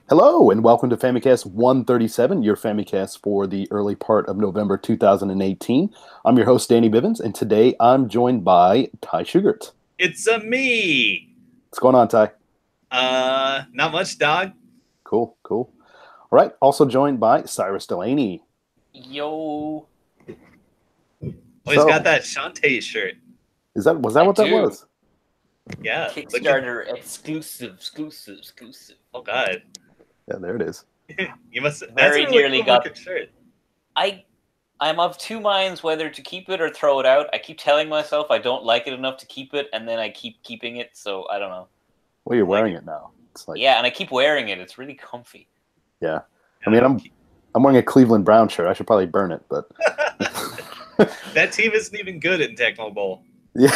Hello and welcome to Famicast 137, your Famicast for the early part of November 2018. I'm your host, Danny Bivens, and today I'm joined by Ty Sugart. It's a me. What's going on, Ty? Not much, dog. Cool, cool. All right, also joined by Cyrus Delaney. Yo, Oh, he's got So, that Shantae shirt. was that I what that do. was? Yeah. Kickstarter exclusive. Oh God. Yeah, there it is. You must. That's Very a really nearly cool got- looking shirt. I'm of two minds whether to keep it or throw it out. I keep telling myself I don't like it enough to keep it, and then I keep keeping it. So I don't know. Well, you're Like wearing it. it now. It's like, Yeah, and I keep wearing it. It's really comfy. yeah. I mean, I'm wearing a Cleveland Brown shirt. I should probably burn it, but That team isn't even good in Tecmo Bowl. yeah,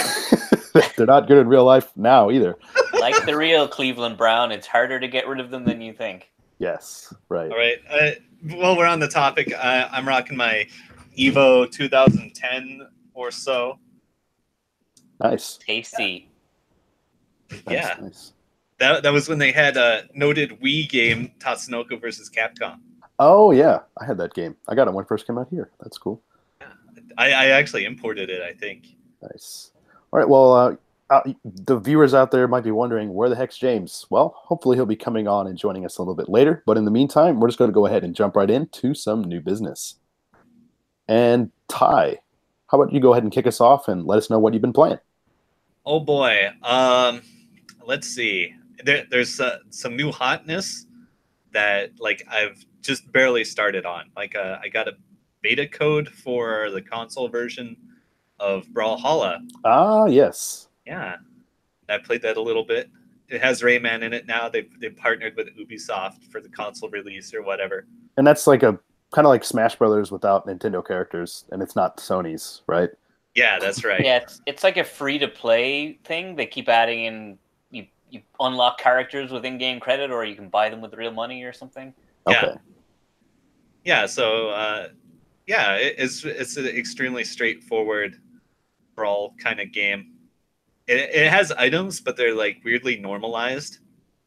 they're not good in real life now either. Like the real Cleveland Brown, it's harder to get rid of them than you think. Yes, right. All right. While we're on the topic, I'm rocking my Evo 2010 or so. Nice. Tasty. Nice, Yeah. nice. That was when they had a noted Wii game, Tatsunoko versus Capcom. Oh yeah, I had that game. I got it when it first came out here. That's cool. I actually imported it, I think. Nice. All right. Well, the viewers out there might be wondering where the heck's James. Well, hopefully he'll be coming on and joining us a little bit later. But in the meantime, we're just going to go ahead and jump right into some new business. And Ty, how about you go ahead and kick us off and let us know what you've been playing? Oh boy. Let's see. There's some new hotness that like I've just barely started on. Like I got a beta code for the console version of Brawlhalla. Ah, yes. Yeah, I played that a little bit. It has Rayman in it now. They've partnered with Ubisoft for the console release or whatever. And that's like a kind of like Smash Brothers without Nintendo characters, and it's not Sony's, right? Yeah, that's right. Yeah, it's like a free to play thing. They keep adding in you unlock characters with in-game credit, or you can buy them with real money or something. Yeah. Okay. Yeah. So yeah, it's an extremely straightforward brawl kind of game. It has items, but they're like weirdly normalized.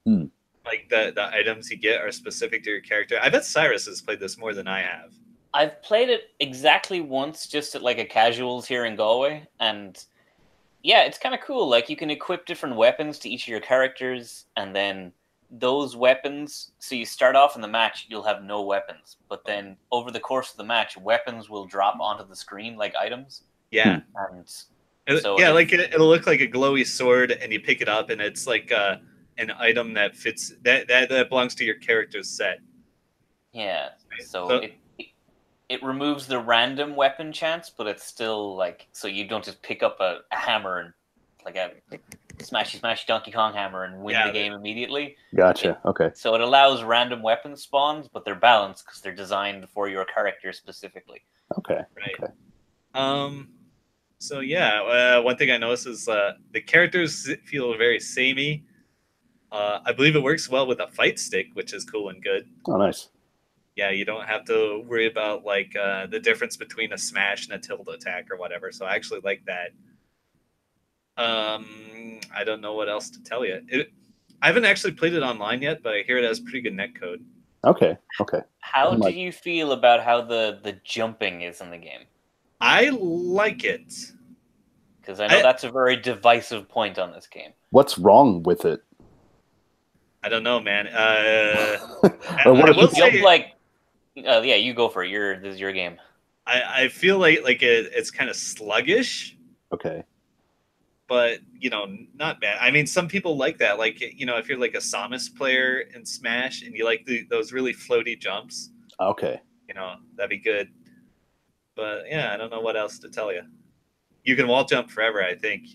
Hmm. Like the items you get are specific to your character. I bet Cyrus has played this more than I have. I've played it exactly once, just at like a casuals here in Galway, and yeah, it's kind of cool. Like you can equip different weapons to each of your characters, and then those weapons. So you start off in the match, you'll have no weapons, but then over the course of the match, weapons will drop onto the screen like items. Yeah. And So yeah, like it'll look like a glowy sword, and you pick it up, and it's like an item that fits that belongs to your character's set. Yeah, so it removes the random weapon chance, but it's still like so you don't just pick up a hammer and like a smashy Donkey Kong hammer and win the game immediately. Gotcha. Okay. So it allows random weapon spawns, but they're balanced because they're designed for your character specifically. Okay. Right. Okay. So yeah, one thing I noticed is the characters feel very samey. I believe it works well with a fight stick, which is cool and good. Oh, nice. Yeah, you don't have to worry about like the difference between a smash and a tilt attack or whatever. So I actually like that. I don't know what else to tell you. I haven't actually played it online yet, but I hear it has pretty good netcode. Okay. Okay. How do you feel about how the jumping is in the game? I like it. Because I know that's a very divisive point on this game. What's wrong with it? I don't know, man. Yeah, you go for it. This is your game. I feel like it's kind of sluggish. Okay. But not bad. I mean, some people like that. Like if you're like a Samus player in Smash and you like those really floaty jumps. Okay. That'd be good. But yeah, I don't know what else to tell you. You can wall jump forever, I think.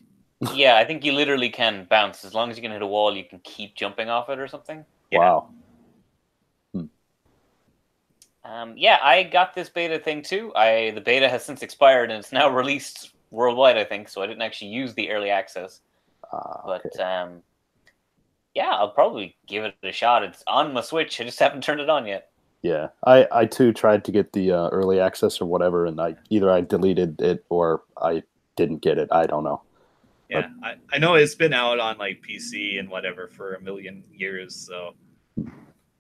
Yeah, I think you literally can bounce. As long as you can hit a wall, you can keep jumping off it or something. Yeah. Wow. Yeah, I got this beta thing too. The beta has since expired and it's now released worldwide, I think, so I didn't actually use the early access. But okay. Yeah, I'll probably give it a shot. It's on my Switch. I just haven't turned it on yet. Yeah, I too tried to get the early access or whatever, and I deleted it or I didn't get it. I don't know. Yeah, I know it's been out on like PC and whatever for a million years, so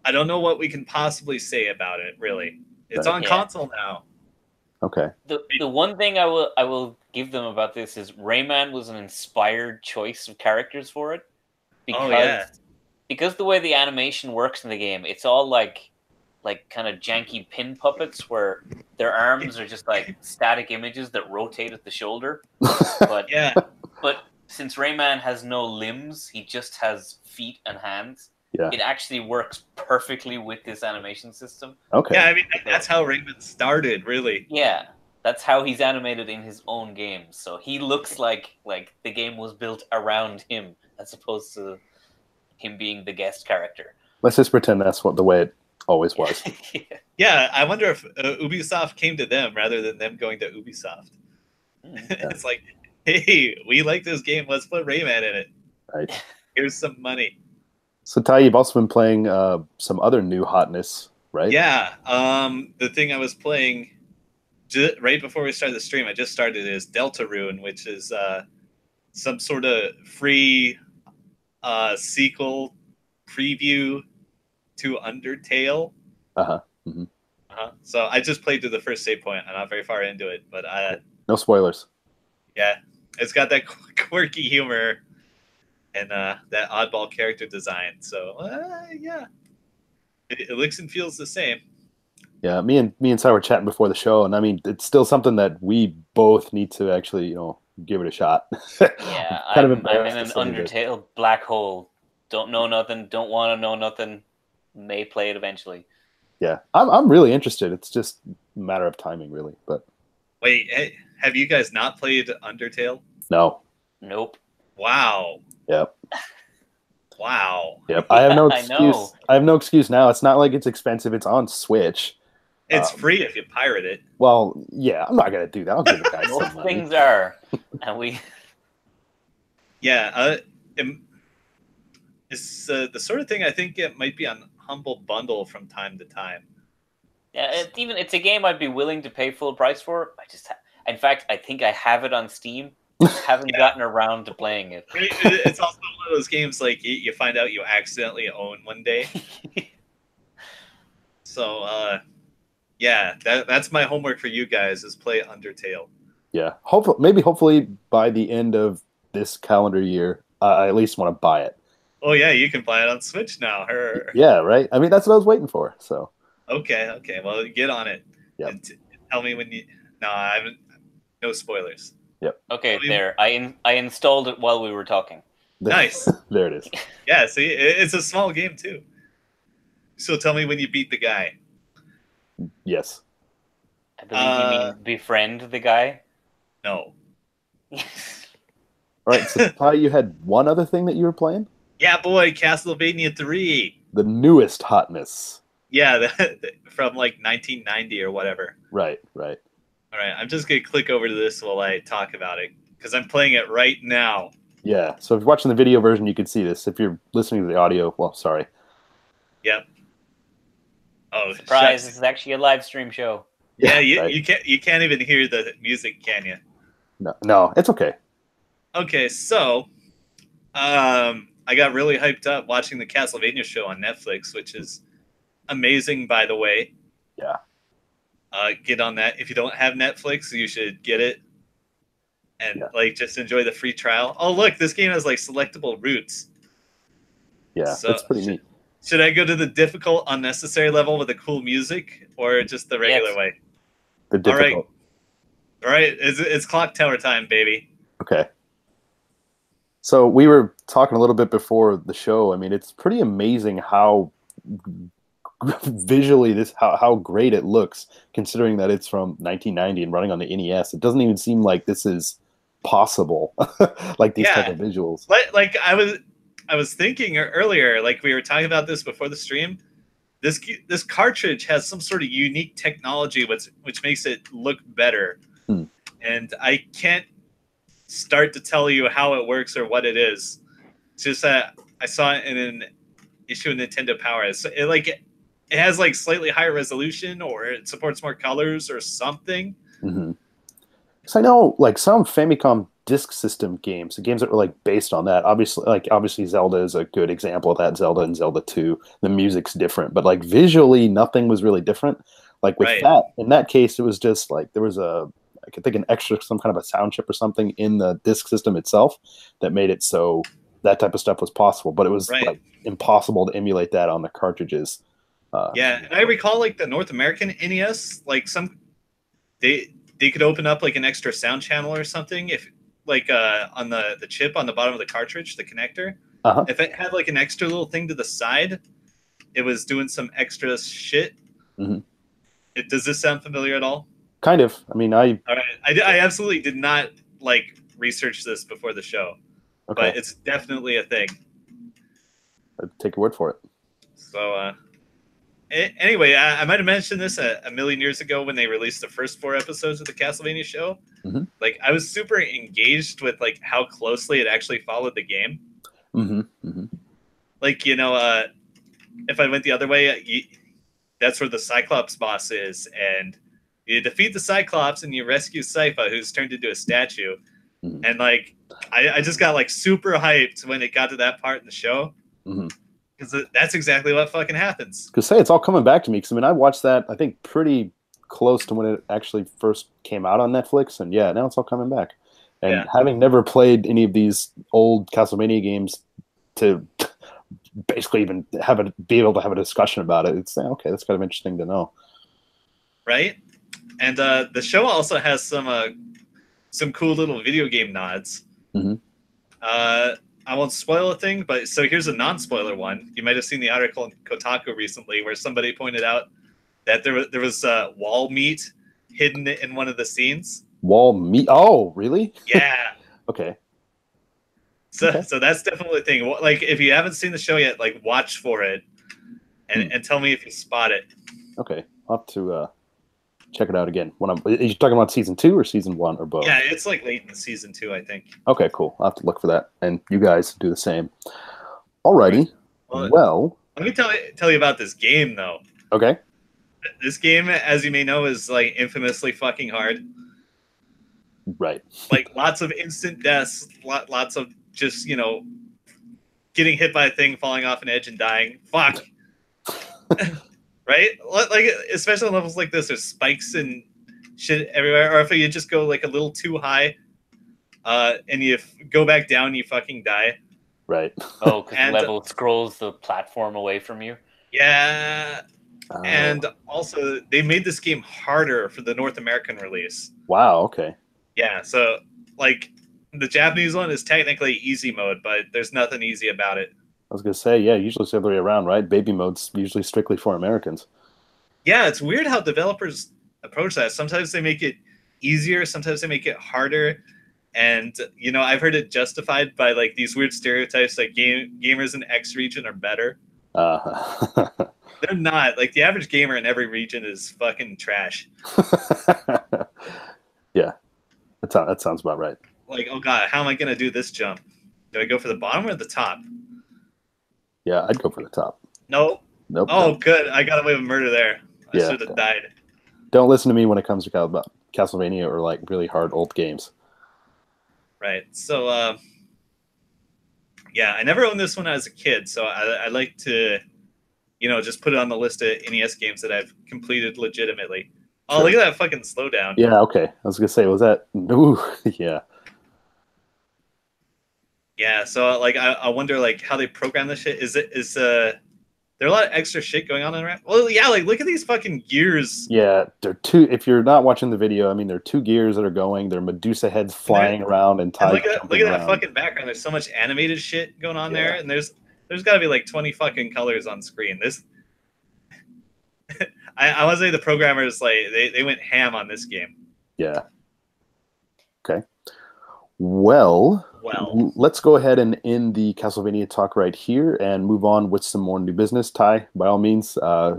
I don't know what we can possibly say about it. Really, it's Right. on Yeah. console now. Okay. The one thing I will give them about this is Rayman was an inspired choice of characters for it Oh yeah, because the way the animation works in the game, it's all like kind of janky pin puppets where their arms are just like static images that rotate at the shoulder. But yeah, but since Rayman has no limbs, he just has feet and hands. Yeah. It actually works perfectly with this animation system. Okay. yeah. I mean, that's how Rayman started, really. Yeah, that's how he's animated in his own games. So he looks like the game was built around him as opposed to him being the guest character. Let's just pretend that's the way it always was. Yeah. Yeah, I wonder if Ubisoft came to them rather than them going to Ubisoft. It's like, hey, we like this game. Let's put Rayman in it. Right. Here's some money. So Ty, you've also been playing some other new hotness, right? Yeah. The thing I was playing right before we started the stream, I just started, is Deltarune, which is some sort of free sequel preview to Undertale. Uh-huh. Mm-hmm. So I just played to the first save point. I'm not very far into it, but No spoilers. yeah, it's got that quirky humor and that oddball character design. So yeah, it looks and feels the same. Yeah, me and Sai were chatting before the show, and I mean, it's still something that we both need to actually, give it a shot. Yeah, I'm in an Undertale black hole. Don't know nothing. Don't want to know nothing. May play it eventually. Yeah, I'm really interested. It's just a matter of timing, really. But wait, hey, have you guys not played Undertale? No. Nope. Wow. Yep. Wow. Yep. I have no excuse. I know. I have no excuse now. It's not like it's expensive. It's on Switch. It's free if you pirate it. Well, yeah, I'm not gonna do that. I'll give the guy some Most money. things are, and we. Yeah, it's the sort of thing I think it might be on Humble Bundle from time to time. Yeah, it's a game I'd be willing to pay full price for. In fact, I think I have it on Steam. Just haven't gotten around to playing it. It's also one of those games like you find out you accidentally own one day. So yeah, that's my homework for you guys, is play Undertale. Yeah, hopefully by the end of this calendar year, I at least want to buy it. Oh yeah, you can buy it on Switch now. Yeah, right. I mean, that's what I was waiting for. So okay. Well, get on it. Yeah. Tell me when you. No, I haven't. No spoilers. Yep. Okay, there. I installed it while we were talking. Nice. There it is. Yeah, see, it's a small game too. So tell me when you beat the guy. Yes. I believe you mean befriend the guy. No. All right. So Ty, you had one other thing that you were playing? Yeah, boy, Castlevania 3. The newest hotness. Yeah, from like 1990 or whatever. Right. All right, I'm just going to click over to this while I talk about it, because I'm playing it right now. Yeah, so if you're watching the video version, you can see this. If you're listening to the audio, well, sorry. Yep. Oh, Surprise, shucks. this is actually a live stream show. Yeah, right. you can't even hear the music, can you? No, it's okay. Okay, so I got really hyped up watching the Castlevania show on Netflix, which is amazing, by the way. Yeah. Get on that. If you don't have Netflix, you should get it and just enjoy the free trial. Oh, look, this game has like selectable routes. Yeah, So, that's pretty neat. Should I go to the difficult, unnecessary level with the cool music, or just the regular way? The difficult. All right. It's clock tower time, baby. Okay. So we were talking a little bit before the show. I mean, it's pretty amazing how visually how great it looks, considering that it's from 1990 and running on the NES. It doesn't even seem like this is possible, like these type of visuals. Like I was thinking earlier, like we were talking about this before the stream. This cartridge has some sort of unique technology which makes it look better. And I can't start to tell you how it works or what it is. It's just that I saw it in an issue of Nintendo Power. It has like slightly higher resolution, or it supports more colors or something. Mm-hmm. So I know like some Famicom disk system games, the games that were like based on that. Obviously Zelda is a good example of that. Zelda and Zelda 2, the music's different, but like visually, nothing was really different. Like with Right. that, in that case, it was just like there was I could think an extra, some kind of a sound chip or something in the disk system itself that made it so that type of stuff was possible, but it was Right. like impossible to emulate that on the cartridges. Yeah, and I recall like the North American NES, like they could open up like an extra sound channel or something if like on the chip on the bottom of the cartridge, the connector. Uh-huh. If it had like an extra little thing to the side, it was doing some extra shit. Mm-hmm. Does this sound familiar at all? Kind of. I mean, All right, I absolutely did not like research this before the show, okay. but it's definitely a thing. I'd take your word for it. So anyway, I might have mentioned this a million years ago when they released the first 4 episodes of the Castlevania show. Mm-hmm. Like I was super engaged with like how closely it actually followed the game. Mm-hmm. Mm-hmm. Like if I went the other way, that's where the Cyclops boss is, and you defeat the Cyclops and you rescue Sypha, who's turned into a statue. Mm-hmm. And like I just got like super hyped when it got to that part in the show. Mm-hmm. Because that's exactly what fucking happens. Because say it's all coming back to me. Because I mean, I watched that I think pretty close to when it actually first came out on Netflix, and yeah, now it's all coming back. And having never played any of these old Castlevania games, to basically even be able to have a discussion about it, it's okay. That's kind of interesting to know, right? And the show also has some cool little video game nods. Mm-hmm. I won't spoil a thing, but so here's a non-spoiler one. You might have seen the article in Kotaku recently where somebody pointed out that there was wall meat hidden in one of the scenes. Wall meat? Oh, really? Yeah. Okay. So that's definitely a thing. Like if you haven't seen the show yet, like watch for it and tell me if you spot it. Okay, I'll have to check it out again. Are you talking about season 2 or season 1 or both? Yeah, it's like late in season 2, I think. Okay, cool. I'll have to look for that, and you guys do the same. Alrighty. Well, let me tell you about this game though. Okay. This game, as you may know, is like infamously fucking hard. Right. Like lots of instant deaths, lots of just getting hit by a thing, falling off an edge, and dying. Fuck. Right? Like especially on levels like this, there's spikes and shit everywhere. Or if you just go like a little too high, and you go back down, you fucking die. Right. Oh, because level scrolls the platform away from you. Yeah. And also, they made this game harder for the North American release. Wow. Okay. Yeah. So, like, the Japanese one is technically easy mode, but there's nothing easy about it. I was gonna say, yeah, usually it's the other way around, right? Baby mode's usually strictly for Americans. Yeah, it's weird how developers approach that. Sometimes they make it easier, sometimes they make it harder. And I've heard it justified by like these weird stereotypes, like gamers in X region are better. They're not. Like the average gamer in every region is fucking trash. Yeah, that sounds about right. Like, oh god, how am I gonna do this jump? Do I go for the bottom or the top? Yeah, I'd go for the top. Nope. Nope. Oh, good. I got away with murder there. I should have died. Don't listen to me when it comes to Castlevania or like really hard old games. Right. So, yeah, I never owned this one as a kid, so I like to, just put it on the list of NES games that I've completed legitimately. Oh, sure. Look at that fucking slowdown. Yeah, okay. I was going to say, was that... Ooh, yeah. Yeah, so, like, I wonder, like, how they program this shit. Is there a lot of extra shit going on around? Well, yeah, like, look at these fucking gears. Yeah, they're two... If you're not watching the video, I mean, there are 2 gears that are going. They're Medusa heads flying around and tides look at that fucking background. There's so much animated shit going on there, and there's got to be, like, 20 fucking colors on screen. This... I want to say the programmers, like, they went ham on this game. Yeah. Okay. Well, let's go ahead and end the Castlevania talk right here and move on with some more new business. Ty, by all means,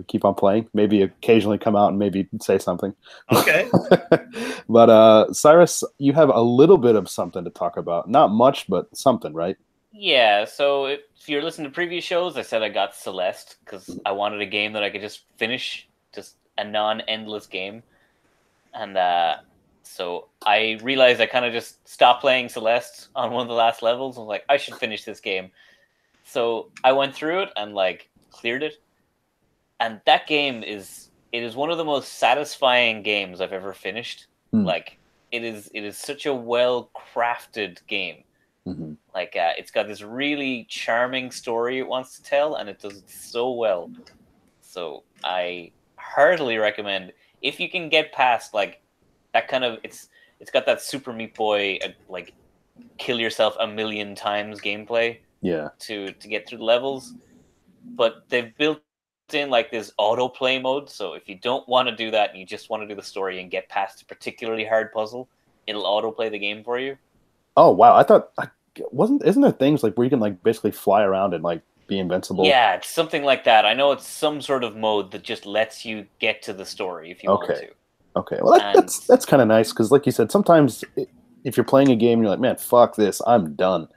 keep on playing. Maybe occasionally come out and maybe say something. Okay. But Cyrus, you have a little bit of something to talk about. Not much, but something, right? Yeah, so if you're listening to previous shows, I said I got Celeste because I wanted a game that I could just finish, just a non-endless game. And So I realized I kind of just stopped playing Celeste on one of the last levels. I was like, I should finish this game. So I went through it and like cleared it. And that game is one of the most satisfying games I've ever finished. Like it is such a well crafted game. Like it's got this really charming story it wants to tell, and it does it so well. So I heartily recommend, if you can get past like that kind of it's got that Super Meat Boy like kill yourself a million times gameplay. Yeah. To get through the levels, but they've built in like this autoplay mode. So if you don't want to do that and you just want to do the story and get past a particularly hard puzzle, it'll autoplay the game for you. Oh wow! Isn't there things like where you can like basically fly around and like be invincible? Yeah, it's something like that. I know it's some sort of mode that just lets you get to the story if you want to. Okay. Well, that's kind of nice because, like you said, sometimes if you're playing a game and you're like, man, fuck this, I'm done.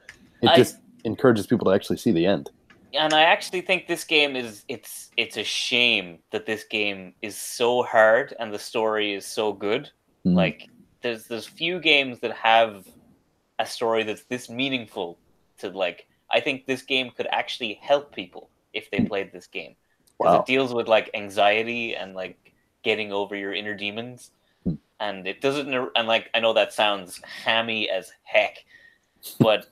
It just encourages people to actually see the end. And I actually think this game it's a shame that this game is so hard and the story is so good. Like there's few games that have a story that's this meaningful to like. I think this game could actually help people if they played this game, because it deals with like anxiety and like getting over your inner demons, and it doesn't. And like I know that sounds hammy as heck, but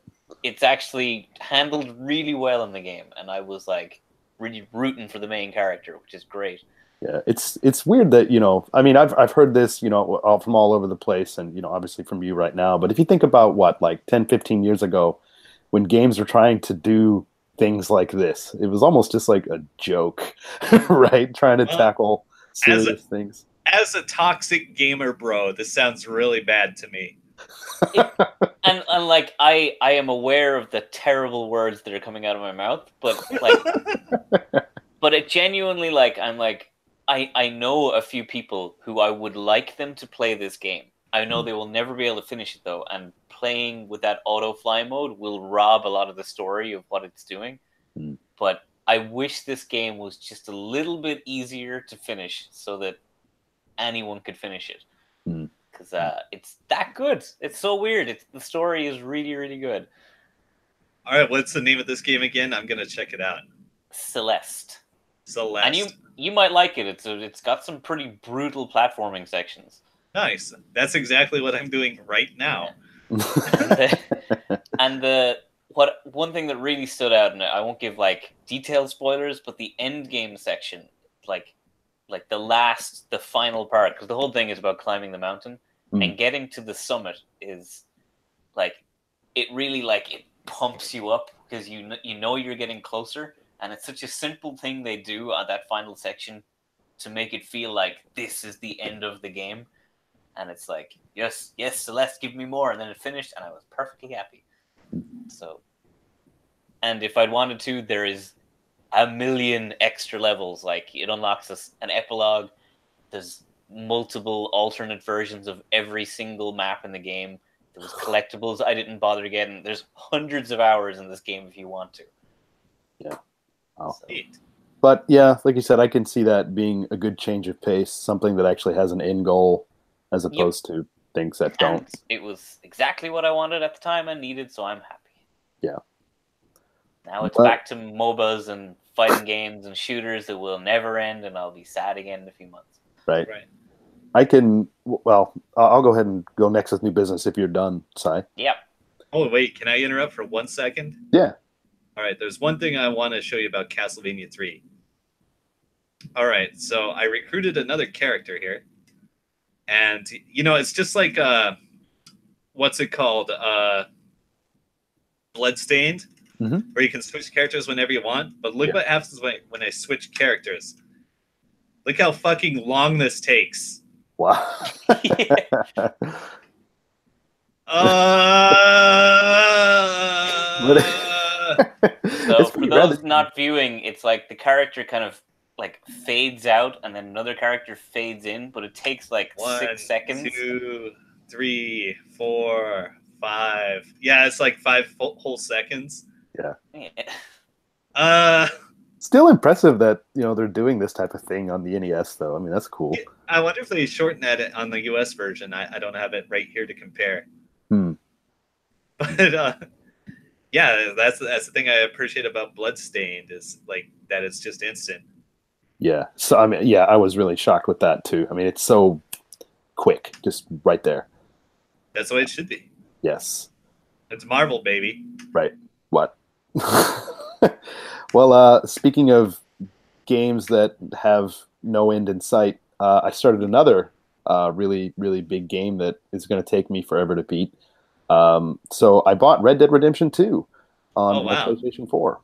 it's actually handled really well in the game, and I was like really rooting for the main character, which is great. Yeah, it's weird that, I mean, I've heard this, from all over the place, and obviously from you right now. But if you think about what, like 10, 15 years ago, when games were trying to do things like this, it was almost just like a joke, right? Trying to tackle serious things. As a toxic gamer bro, this sounds really bad to me. And like I am aware of the terrible words that are coming out of my mouth, but like, but it genuinely, like, I'm like, I know a few people who I would like them to play this game. I know they will never be able to finish it though, and playing with that auto fly mode will rob a lot of the story of what it's doing. But I wish this game was just a little bit easier to finish so that anyone could finish it. Because it's that good. It's so weird. The story is really, really good. All right, what's the name of this game again? I'm gonna check it out. Celeste. And you might like it. It's got some pretty brutal platforming sections. Nice. That's exactly what I'm doing right now. One thing that really stood out, and I won't give like detailed spoilers, but the end game section, like the final part, because the whole thing is about climbing the mountain and getting to the summit is like, it really like it pumps you up because you know you're getting closer, and it's such a simple thing they do on that final section to make it feel like this is the end of the game, and it's like yes Celeste, give me more, and then it finished and I was perfectly happy. So, and if I'd wanted to, there is a million extra levels. Like it unlocks an epilogue. There's multiple alternate versions of every single map in the game. There was collectibles I didn't bother getting. There's hundreds of hours in this game if you want to. Yeah. Wow. So. But yeah, like you said, I can see that being a good change of pace, something that actually has an end goal as opposed to things that don't. And it was exactly what I wanted at the time and needed, so I'm happy. Yeah. Now it's back to MOBAs and fighting games and shooters that will never end, and I'll be sad again in a few months. Right. I'll go ahead and go next with new business if you're done, Si. Yep. Oh, wait, can I interrupt for 1 second? Yeah. All right, there's one thing I want to show you about Castlevania 3. All right, so I recruited another character here. And, it's just like, what's it called? Bloodstained, where you can switch characters whenever you want. But look what happens when I switch characters. Look how fucking long this takes. Wow. So for those not viewing, it's like the character kind of like fades out and then another character fades in, but it takes like 6 seconds. 1, 2, 3, 4, 5. Yeah, it's like 5 whole seconds. Yeah. Still impressive that they're doing this type of thing on the NES, though. I mean, that's cool. I wonder if they shorten that on the US version. I don't have it right here to compare. Hmm. But yeah, that's the thing I appreciate about Bloodstained is like that it's just instant. Yeah. So I mean, yeah, I was really shocked with that too. I mean, it's so quick, just right there. That's the way it should be. Yes. It's Marvel, baby. Right. What? Well, speaking of games that have no end in sight, I started another really, really big game that is going to take me forever to beat. So I bought Red Dead Redemption 2 Oh on my wow. PlayStation 4.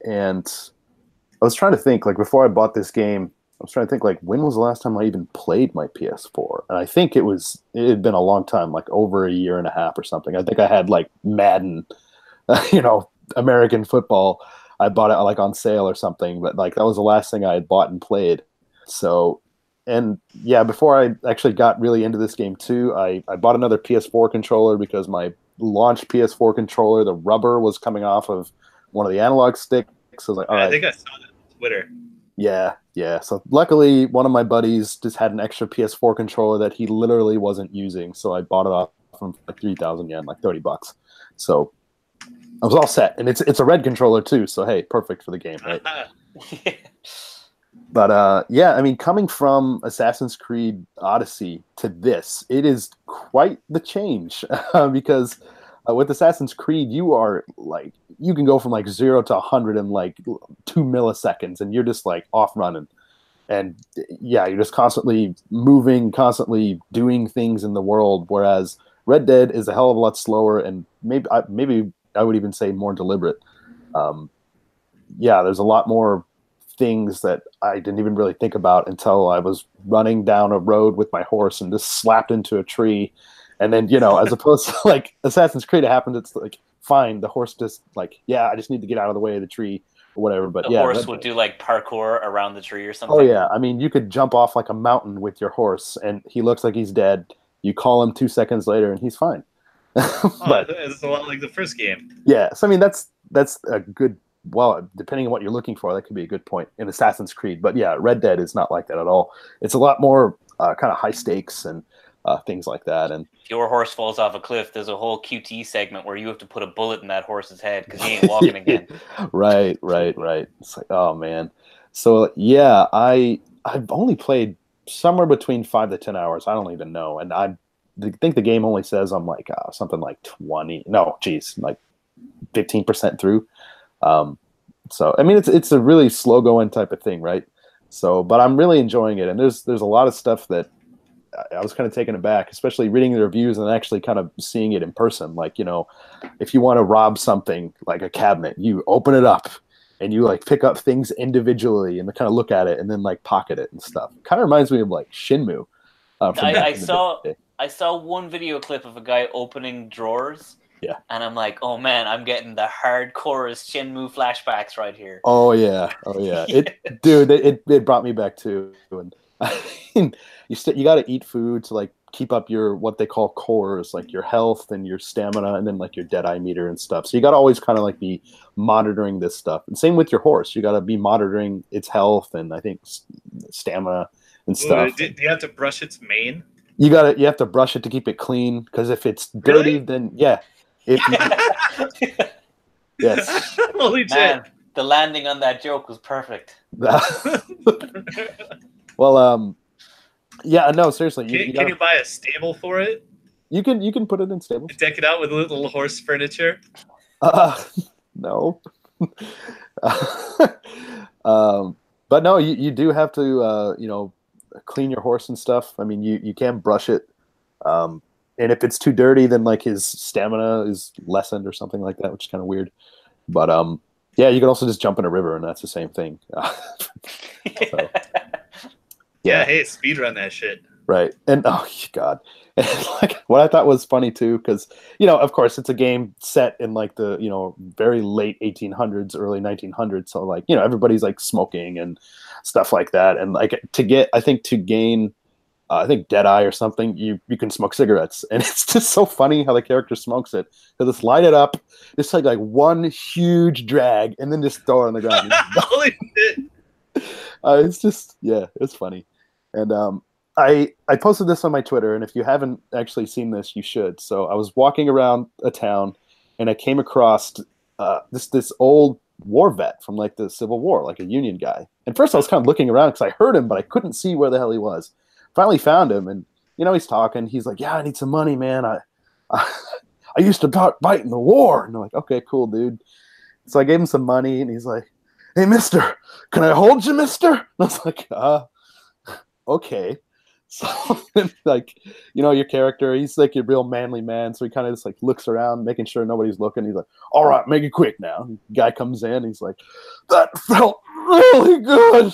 And I was trying to think, like, before I bought this game, I was trying to think, like, when was the last time I even played my PS4? And I think it had been a long time, like over a year and a half or something. I think I had, like, Madden, American football. I bought it, like, on sale or something, but, like, that was the last thing I had bought and played. So, and yeah, before I actually got really into this game too, I bought another PS4 controller because my launch PS4 controller, the rubber was coming off of one of the analog sticks. So I was like, all I right. think I saw that on Twitter. Yeah, yeah. So luckily, one of my buddies just had an extra PS4 controller that he literally wasn't using, so I bought it off from like 3,000 yen, like $30. So I was all set, and it's a red controller too. So hey, perfect for the game, right? But yeah, I mean, coming from Assassin's Creed Odyssey to this, it is quite the change because with Assassin's Creed, you are like you can go from like 0 to 100 in like 2 milliseconds, and you're just like off running, and yeah, you're just constantly moving, constantly doing things in the world. Whereas Red Dead is a hell of a lot slower, and maybe I would even say more deliberate. Yeah, there's a lot more things that I didn't even really think about until I was running down a road with my horse and just slapped into a tree. And then, as opposed to like Assassin's Creed, it happened. It's like, fine. The horse just like, yeah, I just need to get out of the way of the tree or whatever. But The yeah, horse would do like parkour around the tree or something. oh yeah. I mean, you could jump off like a mountain with your horse and he looks like he's dead. You call him 2 seconds later and he's fine. But it's a lot like the first game. Yeah. So, I mean, that's a good, well, depending on what you're looking for, that could be a good point in Assassin's Creed. But yeah, Red Dead is not like that at all. It's a lot more kind of high stakes and things like that. And if your horse falls off a cliff, there's a whole QT segment where you have to put a bullet in that horse's head because he ain't walking again. Right. It's like, oh man. So yeah, I've only played somewhere between 5 to 10 hours. I don't even know, and I think the game only says I'm like something like 20. No, geez, like 15% through. So I mean, it's a really slow going type of thing, right? So, but I'm really enjoying it, and there's a lot of stuff that I was kind of taken aback, especially reading the reviews and actually kind of seeing it in person. Like, if you want to rob something like a cabinet, you open it up and you like pick up things individually and kind of look at it and then like pocket it and stuff. Kind of reminds me of like Shinmu. I saw one video clip of a guy opening drawers. Yeah. And I'm like, oh man, I'm getting the hardcorest Shenmue flashbacks right here. Oh yeah. It brought me back too. And I mean, you got to eat food to like keep up your what they call cores, like your health and your stamina, and then like your Deadeye meter and stuff. So you got to always kind of like be monitoring this stuff. And same with your horse, you got to be monitoring its health and I think stamina and stuff. Ooh, do you have to brush its mane? You have to brush it to keep it clean because if it's dirty, then yeah. Yes. Holy shit. Man, the landing on that joke was perfect. Well, yeah, no, seriously. Can you buy a stable for it? You can put it in stables. Deck it out with little horse furniture? No. But no, you do have to, clean your horse and stuff. I mean, you can brush it. And if it's too dirty, then like his stamina is lessened or something like that, which is kind of weird. But yeah, you can also just jump in a river, and that's the same thing. So, yeah, hey, speedrun that shit. Right. And oh god. And like what I thought was funny too, because of course it's a game set in like the very late 1800s, early 1900s. So like everybody's like smoking and stuff like that, and like to gain I think Deadeye or something, you can smoke cigarettes, and it's just so funny how the character smokes it. So just light it up, just like one huge drag, and then just throw it on the ground. Holy shit! It's just it's funny, and I posted this on my Twitter, and if you haven't actually seen this, you should. So I was walking around a town, and I came across this old war vet from like the Civil War, like a Union guy. And first I was kind of looking around because I heard him, but I couldn't see where the hell he was. Finally found him, and he's talking. He's like, "Yeah, I need some money, man. I used to fight in the war." And I'm like, "Okay, cool, dude." So I gave him some money, and he's like, "Hey, mister, can I hold you, mister?" And I was like, okay. So like, your character, he's like your real manly man. So he kind of just like looks around, making sure nobody's looking. He's like, "All right, make it quick now." Guy comes in, he's like, "That felt really good."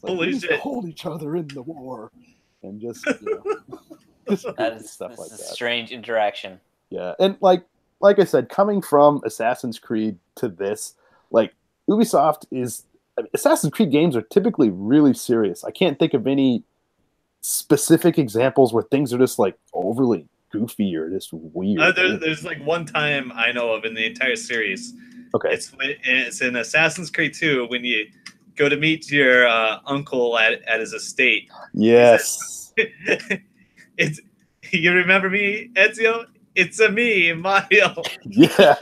Holy shit! Hold each other in the war, and just, That's stuff like that. Strange interaction. Yeah, and like I said, coming from Assassin's Creed to this, like Ubisoft Assassin's Creed games are typically really serious. I can't think of any specific examples where things are just like overly goofy or just weird. There's like one time I know of in the entire series. Okay, it's in Assassin's Creed 2 when you go to meet your uncle at his estate. Yes. You remember me, Ezio? It's me, Mario. Yeah.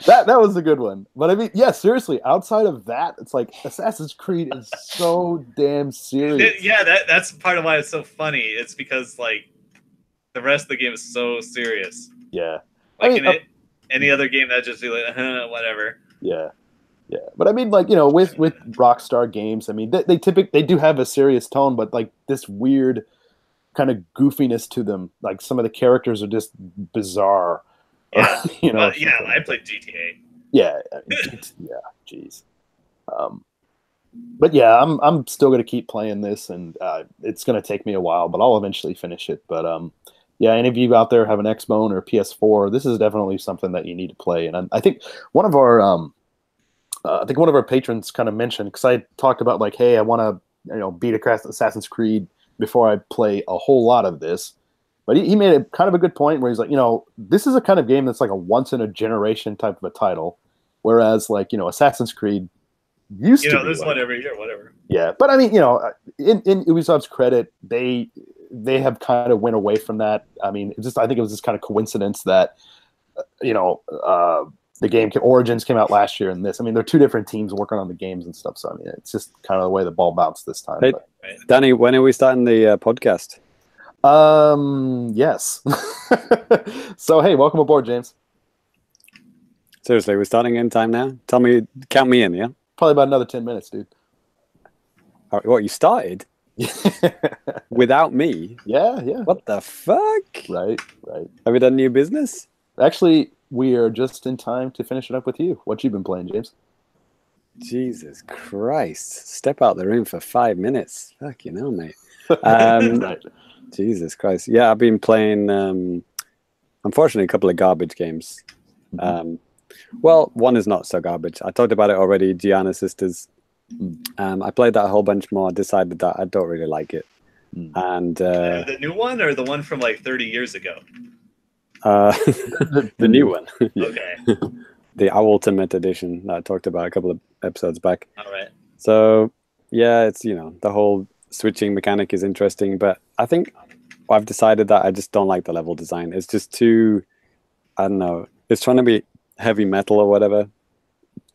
That was a good one. But I mean, seriously, outside of that, it's like Assassin's Creed is so damn serious. Yeah, that's part of why it's so funny. It's because like the rest of the game is so serious. Yeah. Like any other game that just be like, whatever. Yeah. Yeah, but I mean, like, with Rockstar games, I mean, they do have a serious tone, but like this weird kind of goofiness to them. Like some of the characters are just bizarre. Yeah, I played GTA. Yeah, jeez. But yeah, I'm still gonna keep playing this, and it's gonna take me a while, but I'll eventually finish it. But yeah, any of you out there have an Xbone or PS4, this is definitely something that you need to play. And I think one of our patrons kind of mentioned, because I talked about like, hey, I want to beat Assassin's Creed before I play a whole lot of this. But he made a kind of a good point where he's like, this is a kind of game that's like a once in a generation type of a title, whereas like Assassin's Creed used to be there's like, one every year, whatever. Yeah, but I mean, in Ubisoft's credit, they have kind of went away from that. I mean, I think it was just kind of coincidence that the game Origins came out last year, and this. I mean, they're two different teams working on the games and stuff. So I mean, it's just kind of the way the ball bounced this time. Hey, Danny, when are we starting the podcast? Yes. So hey, welcome aboard, James. Seriously, we're starting in time now. Count me in, yeah. Probably about another 10 minutes, dude. All right, what, you started without me? Yeah. What the fuck? Right. Have we done new business? Actually, we are just in time to finish it up with you. What you been playing, James? Jesus Christ! Step out the room for 5 minutes. Fuck, mate. Right. Jesus Christ! Yeah, I've been playing. Unfortunately, a couple of garbage games. Well, one is not so garbage. I talked about it already. Gianna Sisters. I played that a whole bunch more. Decided that I don't really like it. And the new one or the one from like 30 years ago? The new one. Okay. The Ultimate Edition that I talked about a couple of episodes back. All right. So yeah, it's the whole switching mechanic is interesting, but I think I've decided that I just don't like the level design. It's just too, I don't know. It's trying to be heavy metal or whatever,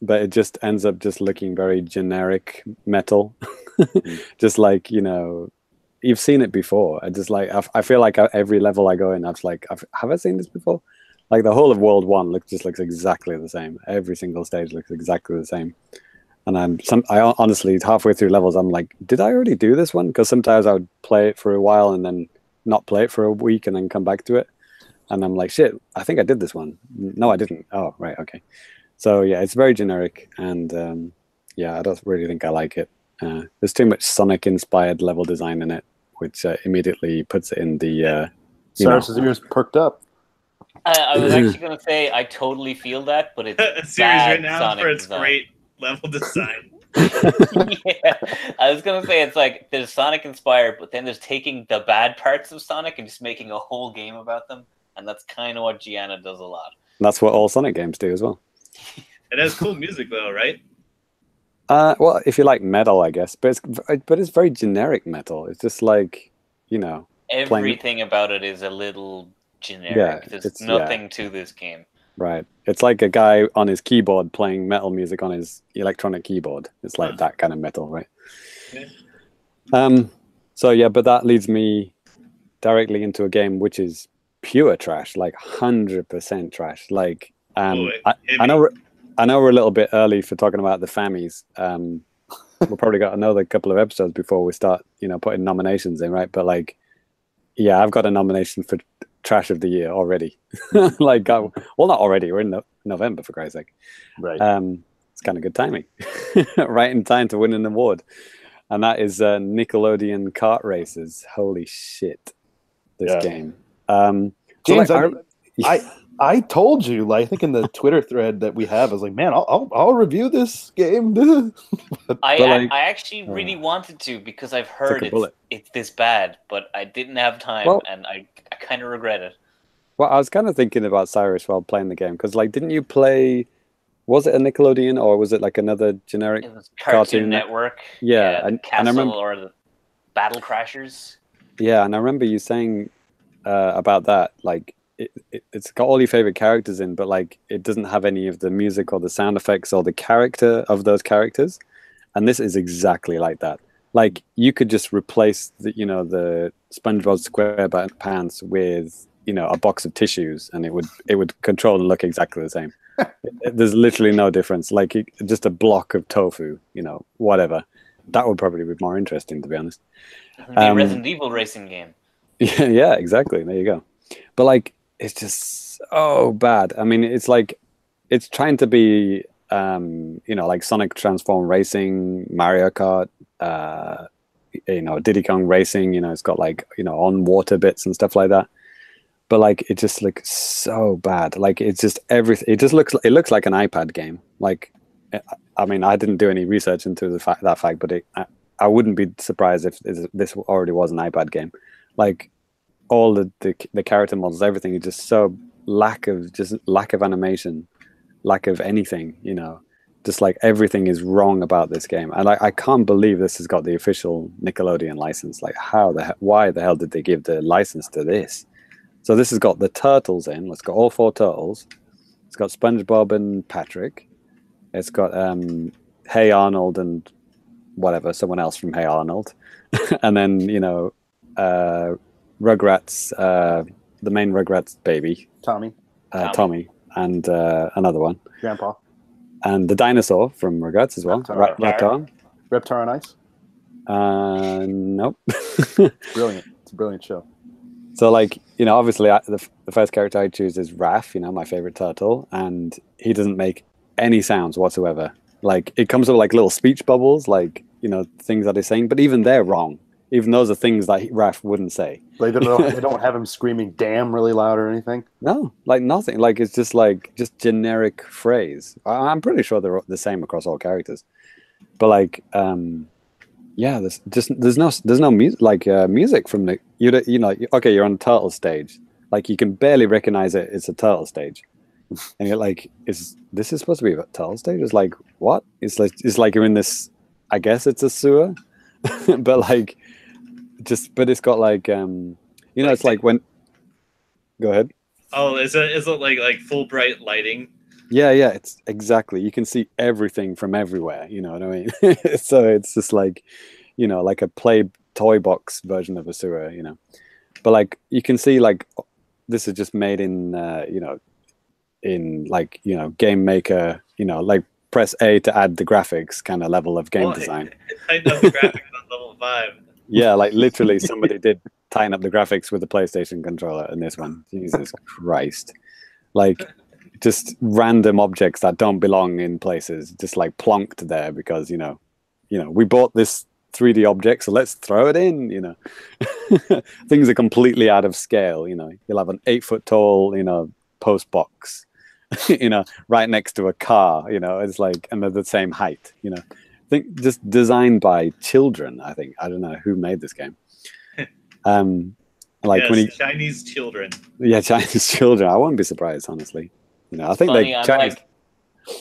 but it just ends up just looking very generic metal. Just like you've seen it before. I feel like every level I go in, have I seen this before? Like the whole of World 1 looks exactly the same. Every single stage looks exactly the same. And I honestly, halfway through levels, I'm like, did I already do this one? Because sometimes I would play it for a while and then not play it for a week and then come back to it. And I'm like, shit, I think I did this one. No, I didn't. Oh, right, okay. So yeah, it's very generic. And yeah, I don't really think I like it. There's too much Sonic-inspired level design in it, which immediately puts it in the... Cyrus's ears perked up. I was actually going to say I totally feel that, but it's a series right now Sonic for its design. great level design. Yeah, I was gonna say it's like there's Sonic inspired, but then there's taking the bad parts of Sonic and just making a whole game about them, and that's kind of what Gianna does a lot. That's what all Sonic games do as well. It has cool music though, right? Well, if you like metal, I guess, but it's very generic metal. It's just like, you know, Everything about it is a little generic. Yeah, There's nothing to this game. right. It's like a guy on his keyboard playing metal music on his electronic keyboard. It's like that kind of metal, right? Yeah. So yeah, but that leads me directly into a game which is pure trash, like 100% trash. Like, I know we're a little bit early for talking about the Fammies. We'll probably got another couple of episodes before we start, putting nominations in, right? But like, yeah, I've got a nomination for Trash of the Year already. Like, well, not already. We're in November, for Christ's sake. Right. It's kind of good timing, right in time to win an award, and that is Nickelodeon Kart Races. Holy shit, this game. James, I told you, like, I think in the Twitter thread that we have, I was like, man, I'll review this game. I actually really wanted to, because I've heard it's this bad, but I didn't have time, and I kind of regret it. Well, I was kind of thinking about Cyrus while playing the game, because like, didn't you play? Was it a Nickelodeon or was it like another generic? It was Cartoon Network. Yeah, and Castle, I remember, or the Battle Crashers. Yeah, and I remember you saying about that, like. It's got all your favorite characters in, but like it doesn't have any of the music or the sound effects or the character of those characters. And this is exactly like that. Like you could just replace the SpongeBob SquarePants with a box of tissues, and it would control and look exactly the same. There's literally no difference. Like just a block of tofu, whatever. That would probably be more interesting, to be honest. The Resident Evil racing game. Yeah, exactly. There you go. But like. It's just so bad. I mean, it's like it's trying to be, like Sonic Transform Racing, Mario Kart, Diddy Kong Racing. It's got like on water bits and stuff like that. But like it just looks so bad. Like it's just everything. It looks like an iPad game. Like, I mean, I didn't do any research into that fact, but I wouldn't be surprised if this already was an iPad game. Like. All the character models, everything is just so lack of animation, lack of anything, just like everything is wrong about this game. And I can't believe this has got the official Nickelodeon license. Like why the hell did they give the license to this? So this has got the turtles in. It's got all 4 turtles. It's got SpongeBob and Patrick. It's got Hey Arnold and whatever, someone else from Hey Arnold. And then, Rugrats, the main Rugrats baby, Tommy, and another one, Grandpa, and the dinosaur from Rugrats as well, Reptar on Ice. Nope. Brilliant. It's a brilliant show. So, like, obviously, the first character I choose is Raph, my favorite turtle, and he doesn't make any sounds whatsoever. Like, it comes with like little speech bubbles, like things that he's saying, but even they're wrong. Even those are things that Raph wouldn't say. Like they don't have him screaming "damn" really loud or anything. No, like nothing. Like it's just generic phrase. I'm pretty sure they're the same across all characters. But like, yeah, there's no music music from the okay, you're on turtle stage. Like you can barely recognize it's a turtle stage, and you're like, is this supposed to be a turtle stage? It's like what? It's like you're in this. I guess it's a sewer, but like. But it's got like it's like when. Go ahead. Oh, is it like full bright lighting? Yeah, it's exactly. You can see everything from everywhere. You know what I mean? So it's just like, like a play toy box version of a sewer. But like you can see like this is just made in in like Game Maker. Like press A to add the graphics kind of level of game design. I know the graphics on level 5. Yeah, like literally somebody did tighten up the graphics with the PlayStation controller in this one. Jesus Christ. Like just random objects that don't belong in places, just like plonked there because, we bought this 3D object, so let's throw it in, Things are completely out of scale, You'll have an 8-foot tall, post box, right next to a car, it's like, and they're the same height, think just designed by children. I think I don't know who made this game. Like yes, when Chinese children. Yeah, Chinese children. I wouldn't be surprised, honestly. You know, I think Funny, they I'm Chinese.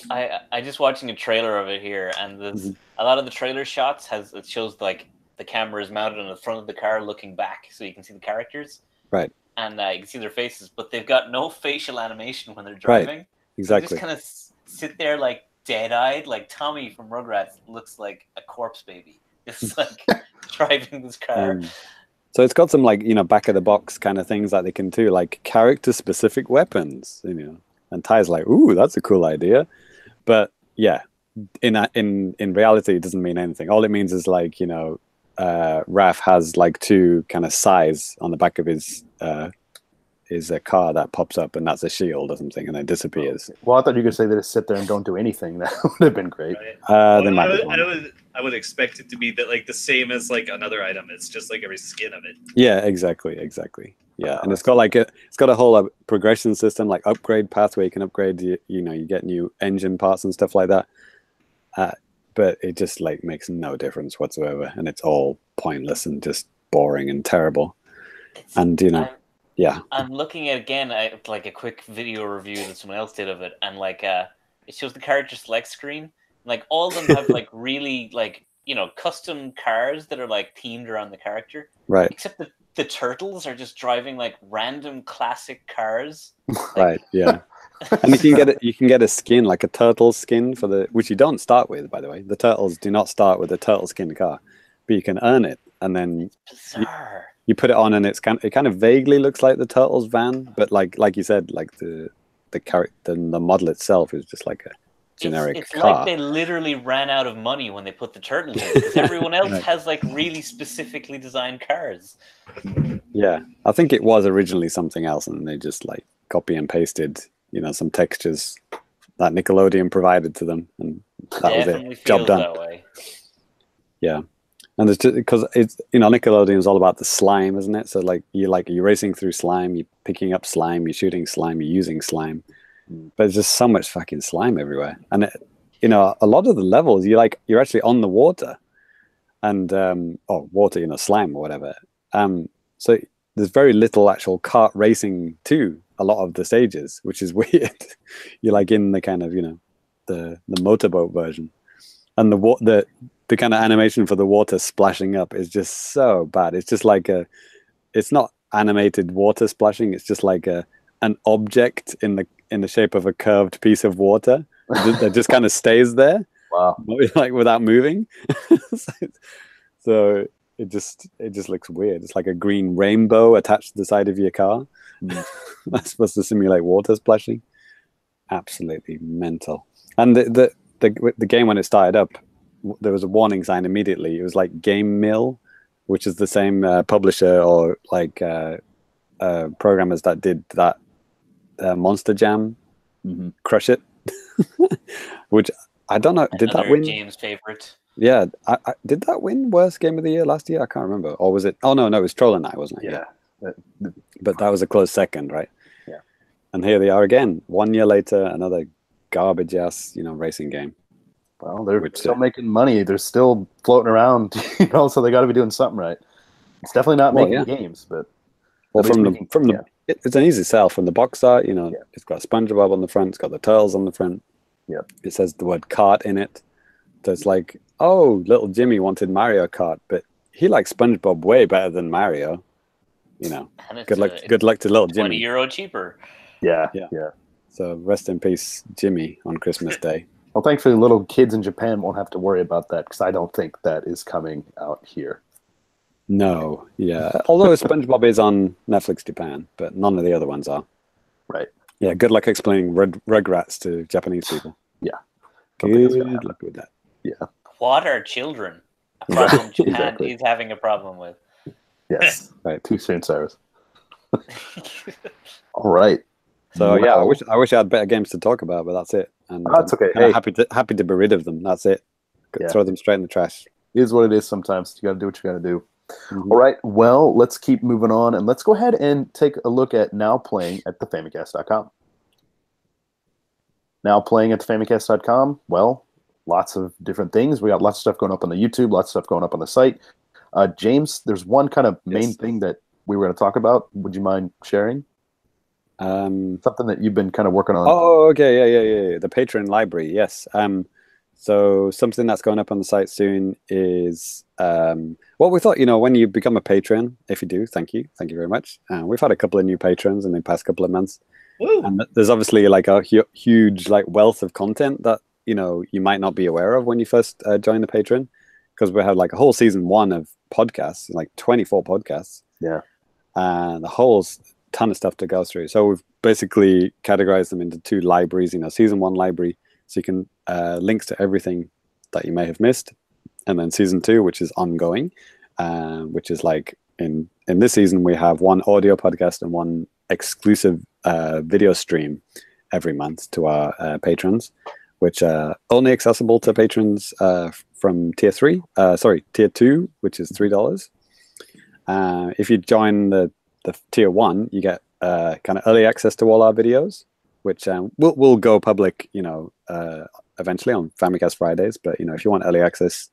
like, I just watching a trailer of it here, and there's Mhm. a lot of the trailer shots it shows like the camera is mounted on the front of the car looking back, so you can see the characters. Right. And you can see their faces, but they've got no facial animation when they're Right. driving. Exactly. So they just kind of sit there like dead-eyed, like Tommy from Rugrats looks like a corpse baby, just like driving this car. So it's got some like, you know, back of the box kind of things that they can do, like character specific weapons, you know. And Ty's like, ooh, that's a cool idea. But yeah, in reality, it doesn't mean anything. All it means is like, you know, Raph has like two kind of size on the back of his car that pops up, and that's a shield or something, and then disappears. Well, I thought you could say they just sit there and don't do anything. That would have been great. Right. I would expect it to be that like the same as like another item. It's just like every skin of it. Yeah, exactly. Yeah, and it's got like it's got a whole progression system, like upgrade path where you can upgrade. You know, you get new engine parts and stuff like that. But it just like makes no difference whatsoever, and it's all pointless and just boring and terrible. And you know. Yeah, I'm looking at again like a quick video review that someone else did of it, and like it shows the character select screen. Like all of them have like really like, you know, custom cars that are like themed around the character. Right. Except the turtles are just driving like random classic cars. Like, right. Yeah. And you can get a skin, like a turtle skin which you don't start with, by the way. The turtles do not start with a turtle skin car, but you can earn it, and then bizarre. You put it on, and it kind of vaguely looks like the Turtles van, but like you said, like the character, the model itself is just like a generic it's car. like they literally ran out of money when they put the turtles in, because everyone else Right. has like really specifically designed cars. Yeah, I think it was originally something else, and they just like copy and pasted, you know, some textures that Nickelodeon provided to them, and that Definitely was it. Job feels done. that way. Yeah. And it's just because it's, you know, Nickelodeon is all about the slime, isn't it? So like you're racing through slime, you're picking up slime, you're shooting slime, you're using slime, but there's just so much fucking slime everywhere. And you know, a lot of the levels you're actually on the water, and water, you know, slime or whatever. So there's very little actual kart racing to a lot of the stages, which is weird. You're like in the kind of, you know, the motorboat version, and the kind of animation for the water splashing up is just so bad. It's just like it's not animated water splashing. It's just like an object in the shape of a curved piece of water that just kind of stays there. Wow. Like without moving. So it just looks weird. It's like a green rainbow attached to the side of your car. That's supposed to simulate water splashing. Absolutely mental. And the game, when it started up, there was a warning sign immediately. It was like Game Mill, which is the same publisher or like programmers that did that Monster Jam, Crush It, which I don't know. Did that win? James' favorite. Yeah, did that win worst game of the year last year? I can't remember. Or was it? Oh no, it was Troll and I, wasn't it? Yeah. But that was a close second, right? Yeah. And here they are again, 1 year later, another garbage ass, you know, racing game. Well, they're still making money. They're still floating around, you know, so they got to be doing something right. It's definitely not making games, but it's an easy sell from the box art. You know, It's got SpongeBob on the front. It's got the Turtles on the front. Yeah. It says the word kart in it. So it's like, oh, little Jimmy wanted Mario Kart, but he likes SpongeBob way better than Mario. You know, good luck to little Jimmy. €20 cheaper. Yeah. So rest in peace, Jimmy, on Christmas Day. Well, thankfully, little kids in Japan won't have to worry about that, because I don't think that is coming out here. No, yeah. Although SpongeBob is on Netflix Japan, but none of the other ones are. Right. Yeah, good luck explaining Rugrats to Japanese people. Yeah. Good luck with that. Yeah. What are children? A problem Japan is having a problem with. Yes. Right. Too soon, Cyrus. All right. So yeah, I wish I had better games to talk about, but that's it. And that's okay. Hey, happy to be rid of them. That's it. Throw them straight in the trash. It is what it is sometimes. You got to do what you got to do. All right. Well, let's keep moving on, and let's go ahead and take a look at Now Playing at thefamicast.com. Now Playing at thefamicast.com. Well, lots of different things. We got lots of stuff going up on the YouTube, lots of stuff going up on the site. James, there's one kind of main thing that we were going to talk about. Would you mind sharing? Something that you've been kind of working on. Oh, okay, yeah. The Patreon library, yes. So something that's going up on the site soon is we thought, when you become a patron, if you do, thank you very much. We've had a couple of new patrons in the past couple of months. Woo. And there's obviously like a huge like wealth of content that you might not be aware of when you first join the Patreon, because we had like a whole season 1 of podcasts, like 24 podcasts. Yeah, and a whole ton of stuff to go through. So we've basically categorized them into 2 libraries. Season 1 library, so you can links to everything that you may have missed, and then season 2, which is ongoing, which is like in this season we have 1 audio podcast and 1 exclusive video stream every month to our patrons, which are only accessible to patrons from tier 2, which is $3. If you join the tier 1, you get kind of early access to all our videos, which will go public, eventually on Famicast Fridays. But if you want early access,